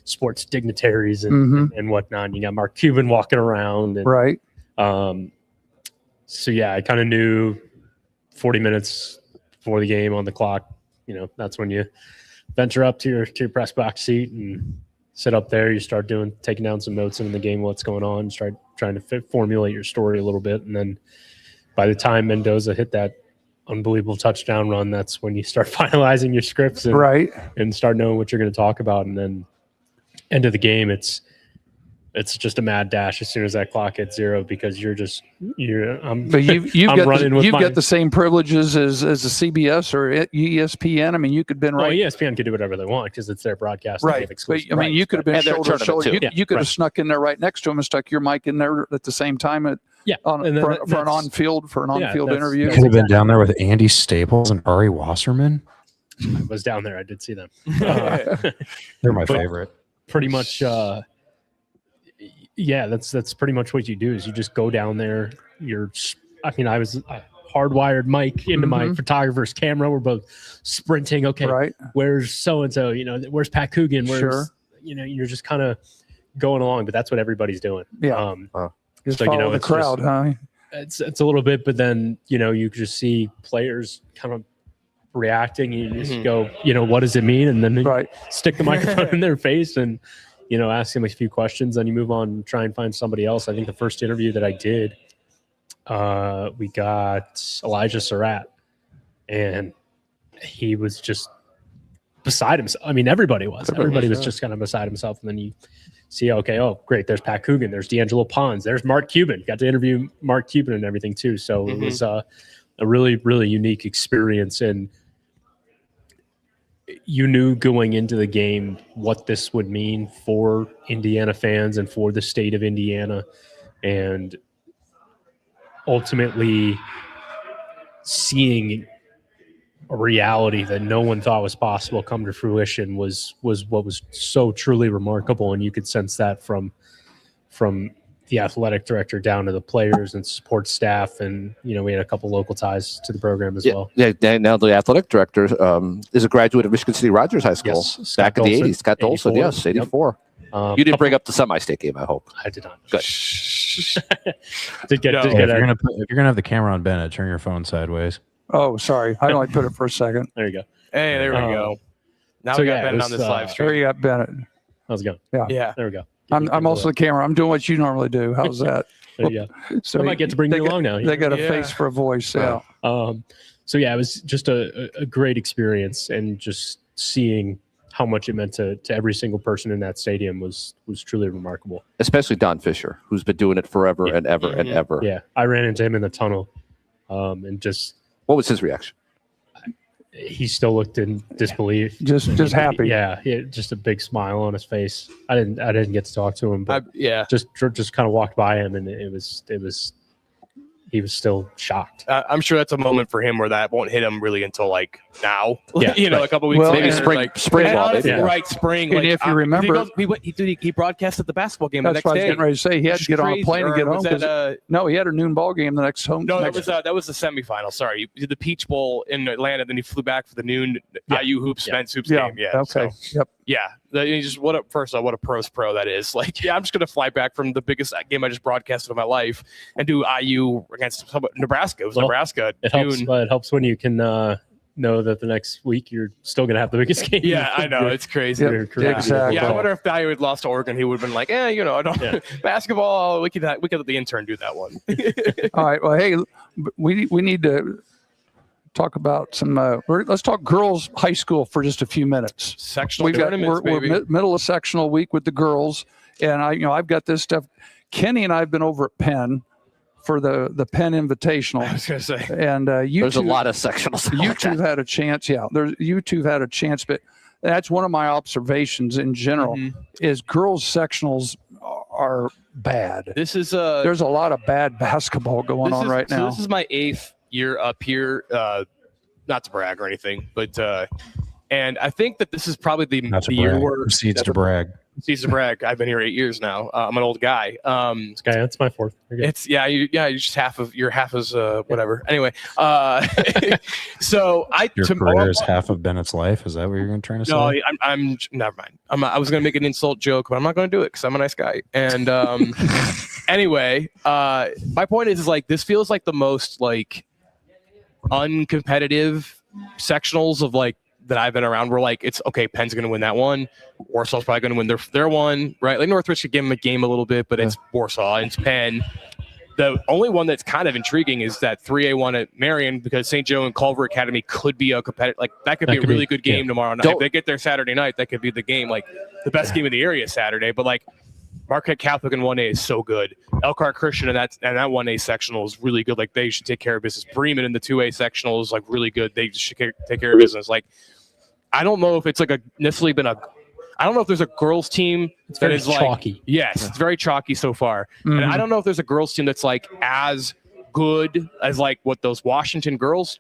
sports dignitaries and whatnot. And you got Mark Cuban walking around. And, right. So, I kind of knew 40 minutes before the game on the clock, that's when you venture up to your press box seat and sit up there, you start taking down some notes in the game, what's going on, start trying to formulate your story a little bit. And then by the time Mendoza hit that unbelievable touchdown run, that's when you start finalizing your scripts and start knowing what you're going to talk about. And then end of the game, it's just a mad dash as soon as that clock hits 0, because you've got the same privileges as a CBS or ESPN. I mean, you could have been right. ESPN could do whatever they want because it's their broadcast. Right. But, I mean, you could have been shoulder to shoulder. You could have snuck in there right next to him and stuck your mic in there at the same time for an on-field interview. You could have been down there with Andy Staples and Ari Wasserman. I was down there. I did see them. They're my favorite. Pretty much. That's pretty much what you do is you just go down there. I was hardwired mic into my photographer's camera. We're both sprinting. Okay, where's so-and-so? Where's Pat Coogan? You're just kind of going along, but that's what everybody's doing. Yeah. Just follow the crowd, huh? It's a little bit, but then, you just see players kind of reacting. You just go, what does it mean? And then you stick the microphone in their face and, ask him a few questions. Then you move on and try and find somebody else. I think the first interview that I did, we got Elijah Surratt, and he was just beside himself. I mean, everybody was just kind of beside himself. And then you see, great. There's Pat Coogan. There's D'Angelo Pons. There's Mark Cuban. Got to interview Mark Cuban and everything too. So it was a really, really unique experience. And you knew going into the game what this would mean for Indiana fans and for the state of Indiana. And ultimately seeing a reality that no one thought was possible come to fruition was what was so truly remarkable. And you could sense that from the athletic director down to the players and support staff. And, we had a couple local ties to the program as well. Yeah. Now the athletic director is a graduate of Michigan City Rogers High School back in the 80s. Scott Dolson, yes, 84. Yep. You didn't bring up the semi-state game, I hope. I did not. Good. If you're gonna have the camera on Bennett, turn your phone sideways. Oh, sorry. I only put it for a second. There you go. Hey, there we go. Now we got Bennett on this live stream. There you got Bennett. How's it going? Yeah. There we go. I'm also the camera. I'm doing what you normally do. How's that? There you go. So I might get to bring you along now. They got a face for a voice. Yeah. It was just a great experience, and just seeing how much it meant to every single person in that stadium was truly remarkable. Especially Don Fisher, who's been doing it forever and ever and ever. Yeah, I ran into him in the tunnel, and just what was his reaction? He still looked in disbelief, just happy. Yeah, he had just a big smile on his face. I didn't get to talk to him, but just kind of walked by him, and it was he was still shocked. I'm sure that's a moment for him where that won't hit him really until like now. Yeah, a couple weeks. Maybe spring. Right, spring. And if you remember, he broadcasted the basketball game that's the next what day. I was getting ready to say. He had to get on a plane and get home. No, he had a noon ball game the next home. No, that was the semifinal. Sorry, you did the Peach Bowl in Atlanta, then he flew back for the noon IU hoops Spence hoops game. Yeah. Okay. So, yeah. What a pros pro that is. Like, I'm just gonna fly back from the biggest game I just broadcasted of my life and do IU against Nebraska. It was Nebraska. It helps when you can know that the next week you're still gonna have the biggest game. Yeah, I know, it's crazy. Exactly. Yeah, I wonder if IU had lost to Oregon, he would have been like, I don't basketball. We could let the intern do that one. All right. Well, hey, we need to talk about some. Let's talk girls high school for just a few minutes. Sectional tournaments, we're middle of sectional week with the girls, and I've got this stuff. Kenny and I've been over at Penn for the Penn Invitational. I was going to say, and there's a lot of sectionals. You two had a chance, you two had a chance, but that's one of my observations in general is girls sectionals are bad. This is there's a lot of bad basketball going on right now. This is my 8th year up here, not to brag or anything, but and I think that this is probably the year where proceeds to brag. I've been here 8 years now. I'm an old guy. That's my 4th. It's you're just you're half as whatever. Anyway, so your career is half of Bennett's life. Is that what you're trying to say? No, I'm never mind. I was going to make an insult joke, but I'm not going to do it because I'm a nice guy. And anyway, my point is like this feels like the most like uncompetitive sectionals of like that I've been around were like, it's okay, Penn's going to win that one. Warsaw's probably going to win their one, right? Like Northridge could give them a game a little bit, but it's Warsaw and it's Penn. The only one that's kind of intriguing is that 3A1 at Marion, because St. Joe and Culver Academy could be a competitive, like that could be a really good game tomorrow night. If they get there Saturday night, that could be the game, like the best game of the area Saturday. But like Marquette Catholic in 1A is so good. Elkhart Christian and that 1A sectional is really good. Like they should take care of business. Bremen in the 2A sectional is like really good. They should take care of business. Like I don't know if it's like necessarily been I don't know if there's a girls team that is chalky. Like, yes, it's very chalky so far. Mm-hmm. And I don't know if there's a girls team that's like as good as like what those Washington girls,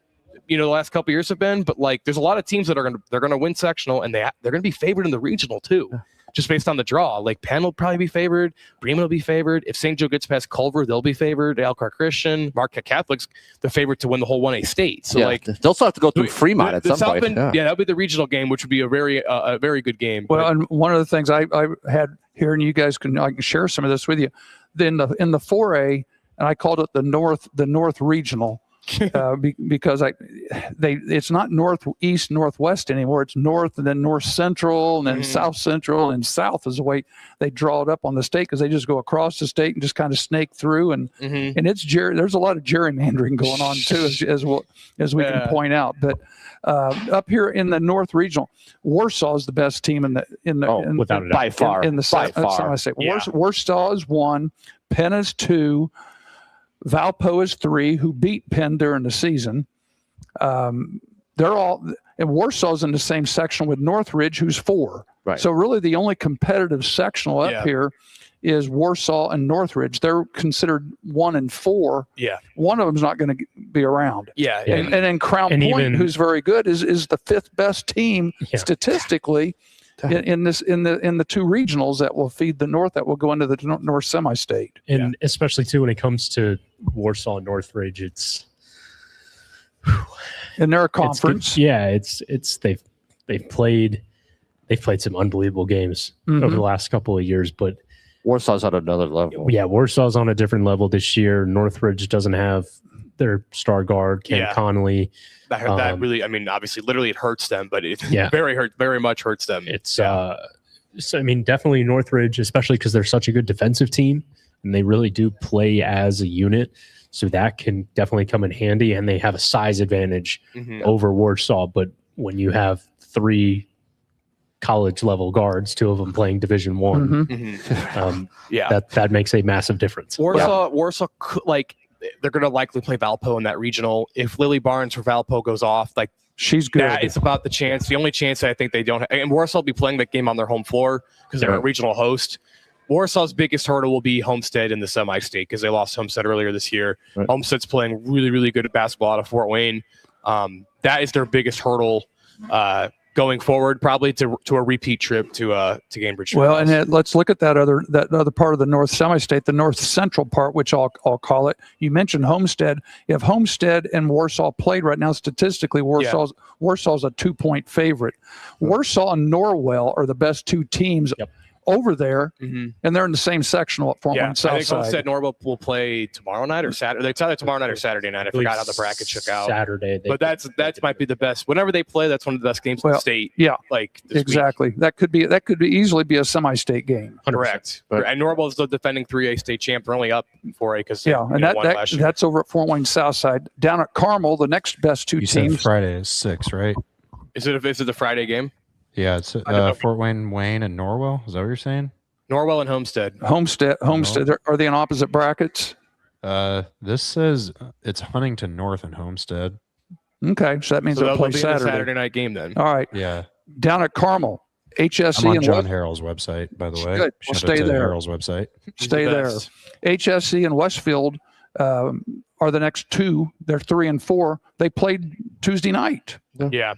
the last couple of years have been. But like, there's a lot of teams that they're gonna win sectional, and they're gonna be favored in the regional too, just based on the draw. Like Penn will probably be favored, Bremen will be favored. If St. Joe gets past Culver, they'll be favored. Elkhart Christian, Marquette Catholic's the favorite to win the whole 1A state. So like they'll still have to go through Fremont at some point. That'll be the regional game, which would be a very good game. Well, and one of the things I had here, and you guys I can share some of this with you. Then in the 4A, and I called it the North Regional. Because it's not northeast, northwest anymore. It's north and then north central and then south central, and south is the way they draw it up on the state, because they just go across the state and just kind of snake through, and it's there's a lot of gerrymandering going on too, as we can point out. But up here in the North Regional, Warsaw is the best team without a doubt. By far. Warsaw is 1, Penn is 2. Valpo is 3, who beat Penn during the season. They're all, and Warsaw's in the same section with Northridge, who's 4. Right. So really the only competitive sectional up here is Warsaw and Northridge. They're considered 1 and 4. Yeah. One of them's not going to be around. Yeah. And then Crown Point, who's very good, is the 5th best team statistically in the 2 regionals that will feed the North, that will go into the North semi-state. And especially too when it comes to Warsaw and Northridge, it's and they're a conference. It's they've played some unbelievable games over the last couple of years, but Warsaw's on another level. Yeah, Warsaw's on a different level this year. Northridge doesn't have their star guard, Ken Connolly. That really, I mean, obviously, literally, it hurts them, but it very much hurts them. It's so I mean, definitely Northridge, especially because they're such a good defensive team and they really do play as a unit. So that can definitely come in handy, and they have a size advantage over Warsaw. But when you have 3 college level guards, 2 of them playing Division I, that makes a massive difference. Warsaw, like, they're going to likely play Valpo in that regional. If Lily Barnes for Valpo goes off, like, she's good. It's about the only chance I think they don't have. And Warsaw will be playing that game on their home floor because they're a regional host. Warsaw's biggest hurdle will be Homestead in the semi-state, because they lost Homestead earlier this year. Right. Homestead's playing really, really good at basketball out of Fort Wayne. That is their biggest hurdle going forward, probably to a repeat trip to Cambridge. Well, and let's look at that other part of the North semi-state, the North Central part, which I'll call it. You mentioned Homestead. If Homestead and Warsaw played right now, statistically, Warsaw's a 2-point favorite. Warsaw and Norwell are the best 2 teams over there, and they're in the same sectional at Fort Wayne Southside. I think Homestead Norwell will play tomorrow night or Saturday. It's either tomorrow night or Saturday night. I forgot how the bracket shook out. Saturday. But that might be the best. Whenever they play, that's one of the best games in the state. Yeah, like exactly. Week. That could easily be a semi-state game. 100%. Correct. And Norwell is the defending 3A state champ. They're only up 4A because that's over at Fort Wayne Southside. Down at Carmel, the next best 2 teams. Said Friday is 6, right? Is it the Friday game? Yeah, it's Fort Wayne, and Norwell. Is that what you're saying? Norwell and Homestead. Homestead. Are they in opposite brackets? This says it's Huntington North and Homestead. Okay, so that means they'll play Saturday night game then. All right. Yeah. Down at Carmel, HSC I'm on and John Harrell's website, by the way. Good. Well, stay there. Harrell's website. Stay there. HSC and Westfield are the next 2. They're 3 and 4. They played Tuesday night. Yeah.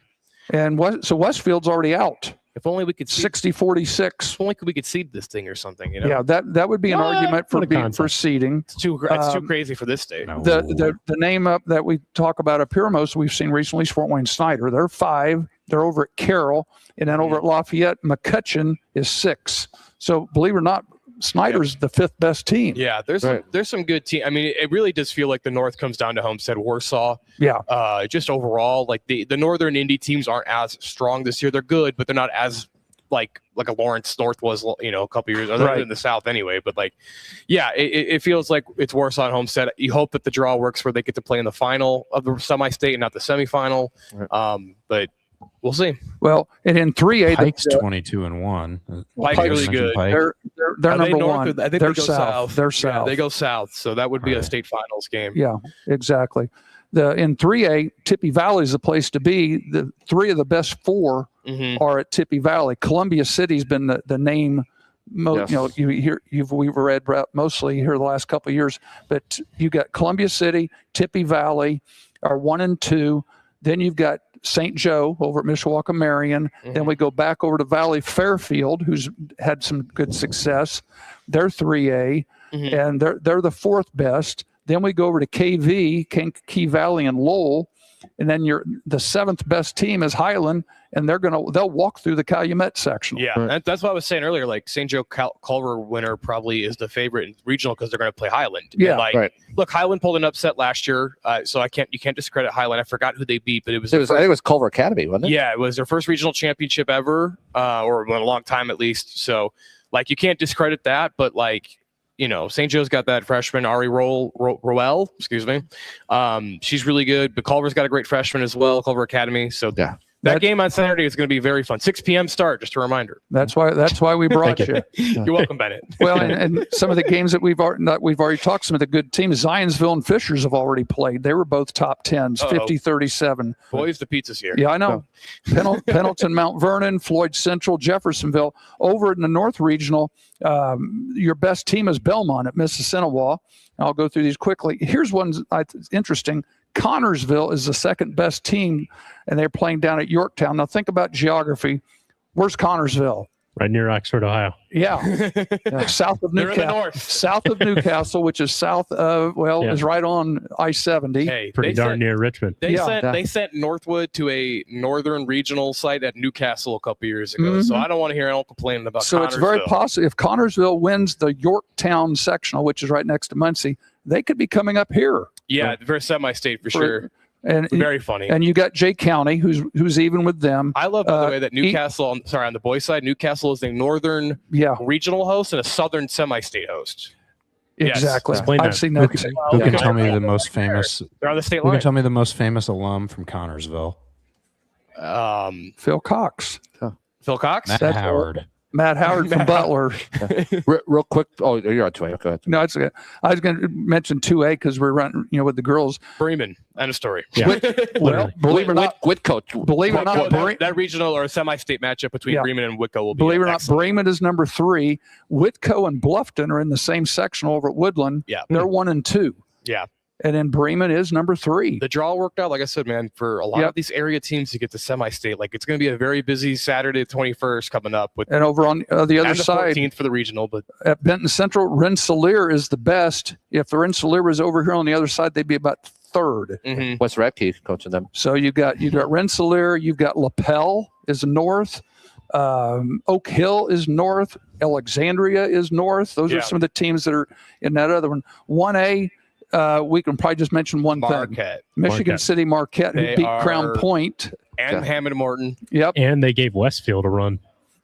And so Westfield's already out. If only we could 60-46. If only we could seed this thing or something, you know. Yeah, that would be an argument for seeding. It's too crazy for this state. The name up that we talk about up here most we've seen recently is Fort Wayne Snyder. They're 5. They're over at Carroll, and then over at Lafayette, McCutcheon is 6. So believe it or not, Snyder's the 5th best team. Yeah, there's some good team. I mean, it really does feel like the North comes down to Homestead, Warsaw. Yeah. Just overall, like the Northern Indy teams aren't as strong this year. They're good, but they're not as like a Lawrence North was, a couple years other than the South anyway. But it feels like it's Warsaw and Homestead. You hope that the draw works where they get to play in the final of the semi-state and not the semifinal. Right. But we'll see. Well, and in 3A, Pike's 22-1. Pike's really good. Pike. They're number one. I think they're they go south. They're south. Yeah, they go south. So that would be a state finals game. Yeah, exactly. In 3A, Tippy Valley is the place to be. The 3 of the best 4 are at Tippy Valley. Columbia City's been the name. Yes. We've read mostly here the last couple of years, but you got Columbia City, Tippy Valley are 1 and 2. Then you've got St. Joe over at Mishawaka Marion. Then we go back over to Valley Fairfield, who's had some good success. They're 3A, and they're the 4th best. Then we go over to KV, Kankakee Valley, and Lowell, and then the 7th best team is Highland, and they'll walk through the Calumet sectional. Yeah, that's what I was saying earlier. Like St. Joe Culver winner probably is the favorite in regional because they're going to play Highland. Yeah, and look, Highland pulled an upset last year, so you can't discredit Highland. I forgot who they beat, but I think it was Culver Academy, wasn't it? Yeah, it was their first regional championship ever, or in a long time at least. So you can't discredit that, but St. Joe's got that freshman, Ari Roel, excuse me. She's really good, but Culver's got a great freshman as well, Culver Academy. So that game on Saturday is going to be very fun. 6 p.m. start, just a reminder. That's why we brought you. You're welcome, Bennett. Well, and some of the games that we've already talked, some of the good teams, Zionsville and Fishers have already played. They were both top 10s, 50-37. Boys, the pizza's here. Yeah, I know. Pendleton, Mount Vernon, Floyd Central, Jeffersonville. Over in the North Regional, your best team is Belmont at Mississinawa. I'll go through these quickly. Here's one that's interesting. Connorsville is the 2nd best team, and they're playing down at Yorktown. Now, think about geography. Where's Connorsville? Right near Oxford, Ohio. Yeah. South of Newcastle. South of Newcastle, which is south of, is right on I-70. Hey, pretty darn near Richmond. They sent Northwood to a northern regional site at Newcastle a couple years ago. So I don't want to hear anyone complaining about Connorsville. So it's very possible if Connorsville wins the Yorktown sectional, which is right next to Muncie, they could be coming up here. Yeah, very semi-state for sure. And very funny. And you got Jay County, who's even with them. I love, by the way, that Newcastle, on the boys' side, Newcastle is a northern regional host and a southern semi-state host. Exactly. Yes. I've seen that. Who can tell me the most famous? They're on the state Who line. can tell me the most famous alum from Connorsville? Phil Cox. Phil Cox? Matt Howard from Butler. Real quick. Oh, you're on 2A. Go ahead. No, it's okay. I was going to mention 2A because we're running, with the girls. Bremen. End of story. Yeah. Believe it or not, that regional or semi-state matchup between Bremen and Whitco will be believe it or not, Bremen is number 3. Whitco and Bluffton are in the same section over at Woodland. Yeah. They're 1 and 2. Yeah. And then Bremen is number 3. The draw worked out, like I said, man, for a lot of these area teams to get to semi-state. It's going to be a very busy Saturday, the 21st, coming up. And over on the other side, 14th for the regional. But at Benton Central, Rensselaer is the best. If the Rensselaer was over here on the other side, they'd be about 3rd. What's Radke coaching them? So you've got Rensselaer, you've got LaPel is north, Oak Hill is north, Alexandria is north. Those are some of the teams that are in that other one. 1A. We can probably just mention one thing. Michigan City Marquette, who beat Crown Point. And Hammond Morton. Yep. And they gave Westfield a run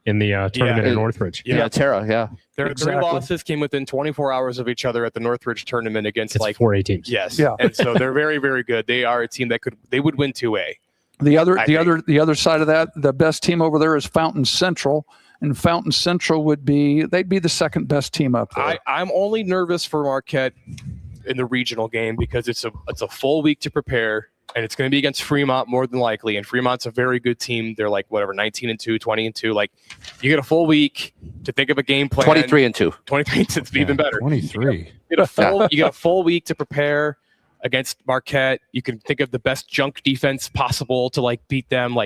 in the tournament in Northridge. Yeah, Terra, Their 3 losses came within 24 hours of each other at the Northridge tournament against 4A teams. Yes. Yeah. And so they're very, very good. They are a team that would win 2A. The other side of that, the best team over there is Fountain Central. And Fountain Central they'd be the 2nd best team up there. I'm only nervous for Marquette in the regional game because it's a full week to prepare, and it's going to be against Fremont more than likely. And Fremont's a very good team. They're 19-2, 20-2. You get a full week to think of a game plan. 23-2. 23, it's even better. 23. You get a full week to prepare against Marquette. You can think of the best junk defense possible to beat them.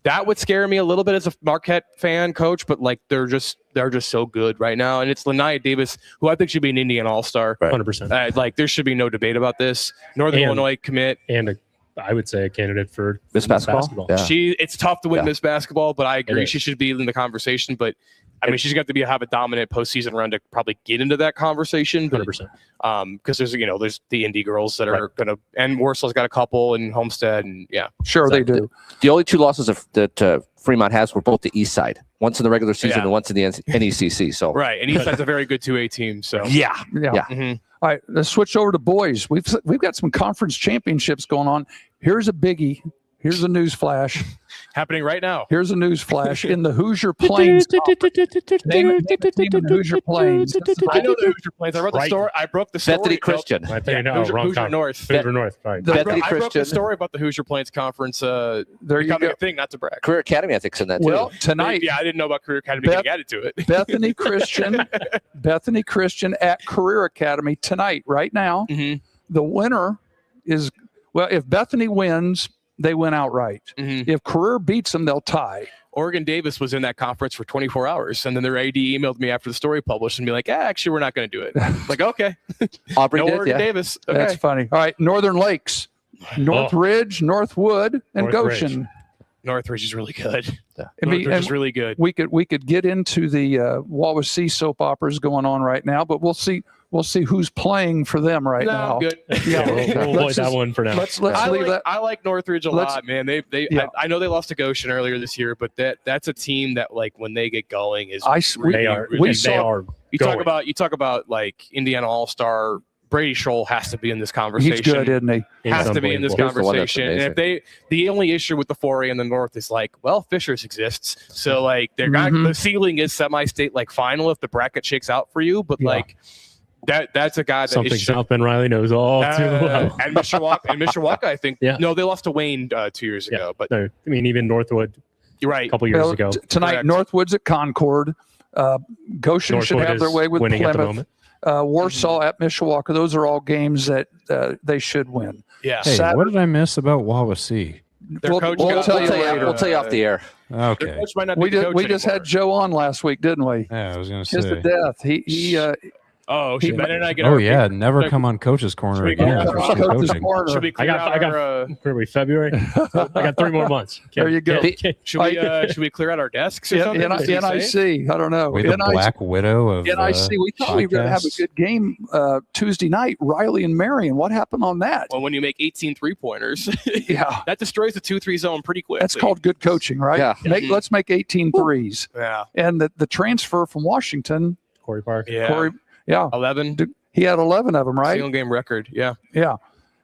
That would scare me a little bit as a Marquette fan, coach, but they're just so good right now. And it's Lanaya Davis, who I think should be an Indian All-Star. 100%. There should be no debate about this. Northern Illinois commit. And I would say a candidate for Miss Basketball. Yeah. It's tough to win Miss Basketball, but I agree she should be in the conversation. But I mean, she's got to have a dominant postseason run to probably get into that conversation. 100%. Because there's the indie girls that are going to, and Warsaw's got a couple, and Homestead, and Sure, they do. The only two losses that Fremont has were both the East Side. Once in the regular season and once in the NECC. So right, and East Side's a very good 2A team. So yeah. Mm-hmm. All right, let's switch over to boys. We've got some conference championships going on. Here's a biggie. Here's a news flash. Happening right now. Here's a news flash in the Hoosier Plains. Name the team in the Hoosier Plains. I know the Hoosier Plains. I wrote the story. I broke the story. Bethany Christian. Hoosier North. Hoosier North. Right. Bethany I broke the story about the Hoosier Plains Conference. There you becoming go. a thing, not to brag. Career Academy, I think, in that too. Well, tonight, I didn't know about Career Academy getting added to it. Bethany Christian at Career Academy tonight, right now. Mm-hmm. The winner is, if Bethany wins, they win outright. Mm-hmm. If Career beats them, they'll tie. Oregon Davis was in that conference for 24 hours, and then their AD emailed me after the story published and be like, actually, we're not going to do it. Like, okay. Aubrey no did, Oregon Davis. Okay. That's funny. All right, Northern Lakes, Northridge, Northwood, and Goshen. Northridge is really good. Northridge is really good. We could get into the Wawasee soap operas going on right now, but we'll see who's playing for them now. Good. Yeah, we'll avoid that one for now. Let's leave that. I like Northridge a lot, man. I know they lost to Goshen earlier this year, but that's a team that when they get going is they are. You talk about like Indiana All-Star. Brady Scholl has to be in this conversation. He's good, isn't he? Has to be in this conversation. And if the only issue with the 4A in the North is Fishers exists, so they're not. The ceiling is semi-state final if the bracket shakes out for you, but that's a guy that something South Bend Riley knows all too well. And Mishawaka, I think. Yeah. No, they lost to Wayne 2 years ago, but no, I mean even Northwood. You're right. A couple years ago. Tonight, correct. Northwood's at Concord. Goshen Northwood should have their way with winning Plymouth. At the moment. Warsaw at Mishawaka. Those are all games that they should win. Yeah. Hey, what did I miss about Wawasee? We'll tell you later. We'll tell you off the air. Okay. We just had Joe on last week, didn't we? Yeah, I was going to say. Kiss of death. He she better not get. Never come on Coach's Corner again. Coach's Corner. Should we clear I got February. I got 3 more months. There you go. Should we clear out our desks or something? NIC. I don't know. We're the Black Widow of NIC. We thought we were going to have a good game Tuesday night. Riley and Marion. What happened on that? Well, when you make 18 3-pointers, yeah, that destroys the 2-3 zone pretty quick. That's called good coaching, right? Yeah. Let's make 18 threes. Yeah. And the transfer from Washington, Corey Park. Yeah. 11. He had 11 of them, right? Single game record. Yeah. Yeah.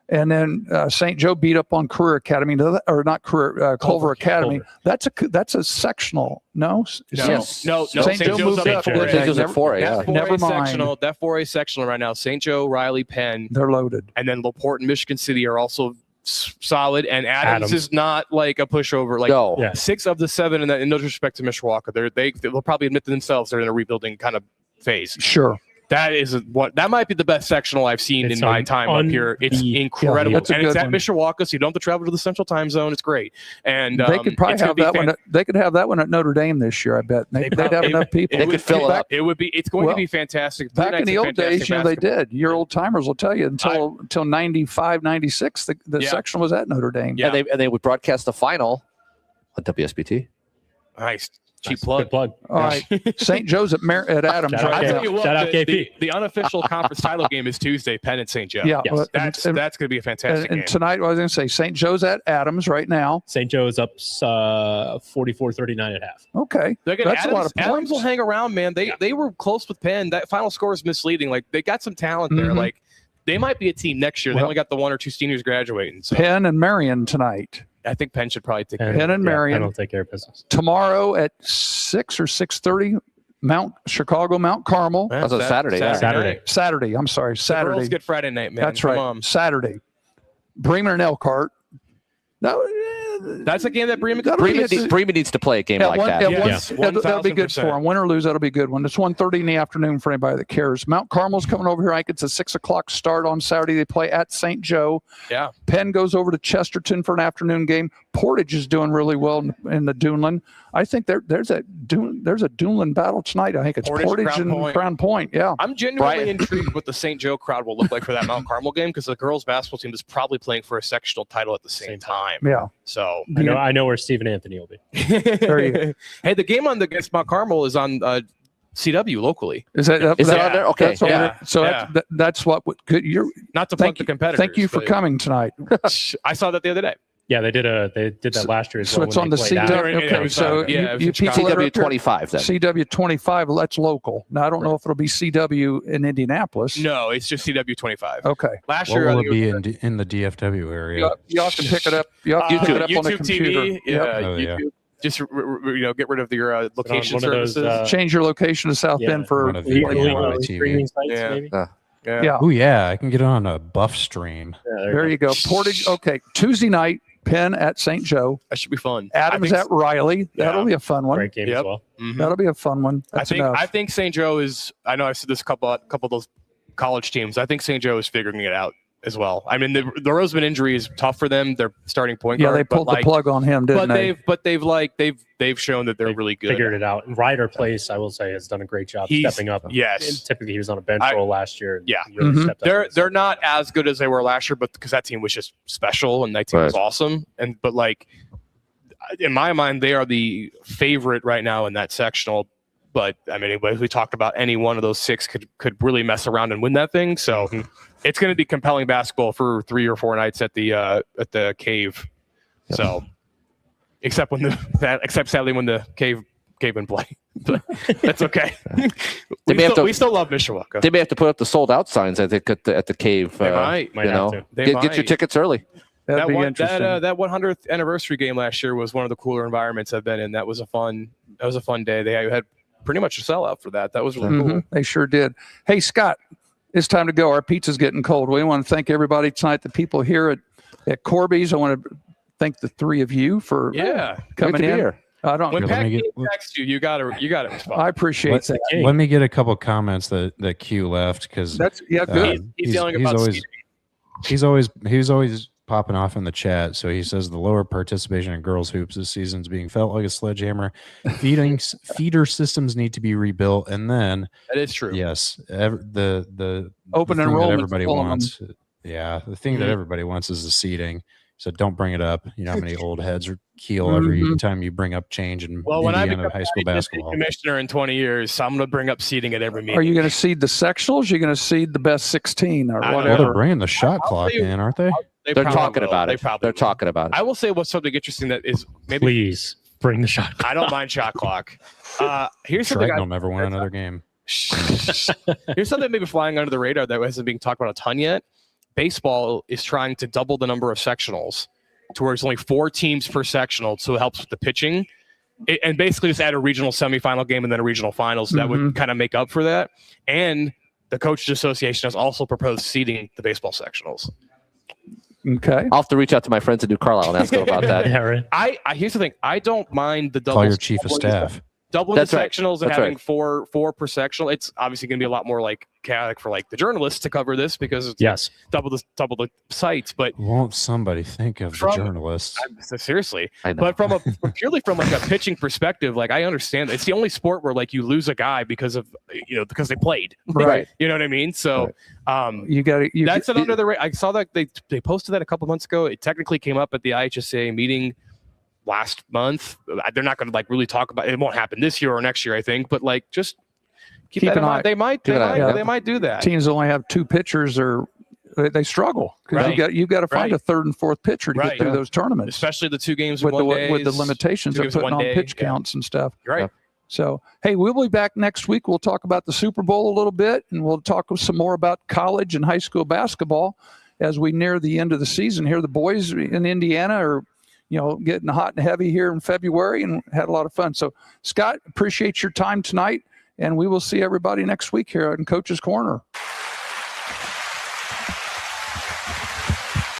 And then St. Joe beat up on Career Academy, or not Career, Culver Academy. Culver. That's a sectional. No. Yes. No. St. Joe moved up. St. Joe's at 4A. Yeah. Never mind. Sectional, that 4A sectional right now. St. Joe, Riley, Penn. They're loaded. And then LaPorte and Michigan City are also solid. And Adams is not like a pushover. No. 6 of the 7 in no disrespect to Mishawaka. They'll probably admit to themselves they're in a rebuilding kind of phase. Sure. That might be the best sectional I've seen in my time up here. It's incredible, and it's at Mishawaka, so you don't have to travel to the Central Time Zone. It's great, and they could probably have that one. They could have that one at Notre Dame this year. I bet they'd have enough people. They could fill it up. It would be. It's going to be fantastic. Back in the old days, they did. Your old timers will tell you until 95, 96, the section was at Notre Dame. Yeah, and they would broadcast the final on WSBT. Nice. Cheap plug. Good plug. All right. St. Joe's at Adams. I'll tell you what, Shout out KP. The unofficial conference title game is Tuesday, Penn and St. Joe. Yeah. Yes. That's going to be a fantastic game. And tonight, I was going to say, St. Joe's at Adams right now. St. Joe is up 44-39 at half. Okay. That's a lot of points. Adams will hang around, man. They were close with Penn. That final score is misleading. They got some talent there. They might be a team next year. They only got the 1 or 2 seniors graduating. So. Penn and Marion tonight. I think Penn should probably take care of Penn and Marion. I don't take care of business. Tomorrow at 6 or 6:30, Mount Carmel. That's a Saturday. Saturday. I'm sorry. Saturday. The girls get Friday night, man. That's right. Saturday. Bremen and Elkhart. No, that's a game that Bremen needs to play a game like that. That'll be good for them. Win or lose, that'll be a good one. It's 1:30 in the afternoon for anybody that cares. Mount Carmel's coming over here. I think it's a 6 o'clock start on Saturday. They play at St. Joe. Yeah. Penn goes over to Chesterton for an afternoon game. Portage is doing really well in the Duneland. I think there's a there's a dueling battle tonight. I think it's Portage and Crown Point. Yeah. I'm genuinely intrigued what the St. Joe crowd will look like for that Mount Carmel game, because the girls basketball team is probably playing for a sectional title at the same time. Yeah. So I know where Stephen Anthony will be. Hey, the game against Mount Carmel is on CW locally. Is that on there? Okay. That's what you're not to plug the competitors. Thank you for coming tonight. I saw that the other day. Yeah, they did that last year. So it's on the CW. Okay, so you people CW 25. Then CW 25. That's local. Now I don't know if it'll be CW in Indianapolis. No, it's just CW 25. Okay. Last year will it be in the DFW area? You have to pick it up. You have to pick it up on the computer. TV, YouTube. Just get rid of your location services. Change your location to South Bend for streaming sites, maybe. Yeah. Oh yeah, I can get on a buff stream. There you go. Portage. Okay, Tuesday night. Penn at St. Joe. That should be fun. Adams at Riley. That'll be a fun one. Great game as well. Mm-hmm. That'll be a fun one. I think St. Joe is. I know I've said this couple of those college teams. I think St. Joe is figuring it out as well. I mean, the Roseman injury is tough for them. They're starting point guard. Yeah, they pulled the plug on him, didn't they? They've shown that they're really good. Figured it out. And Ryder Place, I will say, has done a great job stepping up. Yes. And typically, he was on a bench role last year. Yeah. Really stepped up. They're not as good as they were last year, but because that team was just special and that team was awesome. But in my mind, they are the favorite right now in that sectional. But I mean, as we talked about, any one of those six could really mess around and win that thing. So it's going to be compelling basketball for 3 or 4 nights at the Cave. Yep. So, except sadly when the Cave in play, but that's okay. we still love Mishawaka. They may have to put up the sold out signs. I think at the Cave. They might have to. Get your tickets early. That'd be interesting. That 100th anniversary game last year was one of the cooler environments I've been in. That was a fun day. They had pretty much a sellout for that. That was really cool. They sure did. Hey, Scott, it's time to go. Our pizza's getting cold. We want to thank everybody tonight, the people here at Corby's. I want to thank the three of you for coming in here. When Pat texts you got to respond. I appreciate that. Let me get a couple comments that Q left, because that's good. He's yelling about he's always popping off in the chat. So he says the lower participation in girls hoops this season is being felt like a sledgehammer. Feeder systems need to be rebuilt, and then that is true. Yes, the open enrollment that everybody wants. Yeah, the thing that everybody wants is the seating. So don't bring it up. You know how many old heads are keel every time you bring up change in Indiana high school basketball. Commissioner in 20 years, so I'm going to bring up seating at every meeting. Are you going to seed the sectionals? You're going to seed the best 16 or whatever? Well, they're bringing the shot clock in, aren't they? They're talking about it. They're talking about it. I will say what's something interesting that is maybe. Please bring the shot clock. I don't mind shot clock. Here's something. Shrek will never win another game. Here's something maybe flying under the radar that hasn't been talked about a ton yet. Baseball is trying to double the number of sectionals to where it's only 4 teams per sectional, so it helps with the pitching. And basically just add a regional semifinal game and then a regional finals. That would kind of make up for that. And the Coaches Association has also proposed seeding the baseball sectionals. Okay. I'll have to reach out to my friends at New Carlisle and ask them about that. Yeah, right. I here's the thing. I don't mind the double. Call your chief of staff. Doubling the sectionals and having four per sectional. It's obviously going to be a lot more chaotic for the journalists to cover this because it's double the sites. But won't somebody think of the journalists? Seriously, but purely from a pitching perspective, I understand it's the only sport where you lose a guy because they played. Right. You know what I mean? So you got it. That's an under the radar. I saw that they posted that a couple months ago. It technically came up at the IHSA meeting last month. They're not going to really talk about it. It won't happen this year or next year, I think, but just keep that in mind. They might do that. Teams only have 2 pitchers or they struggle because you've got to find a 3rd and 4th pitcher to get through those tournaments, especially the 2 games with the limitations of putting on pitch counts and stuff. Right. So, hey, we'll be back next week. We'll talk about the Super Bowl a little bit, and we'll talk some more about college and high school basketball as we near the end of the season here. The boys in Indiana are getting hot and heavy here in February, and had a lot of fun. So, Scott, appreciate your time tonight, and we will see everybody next week here in Coach's Corner.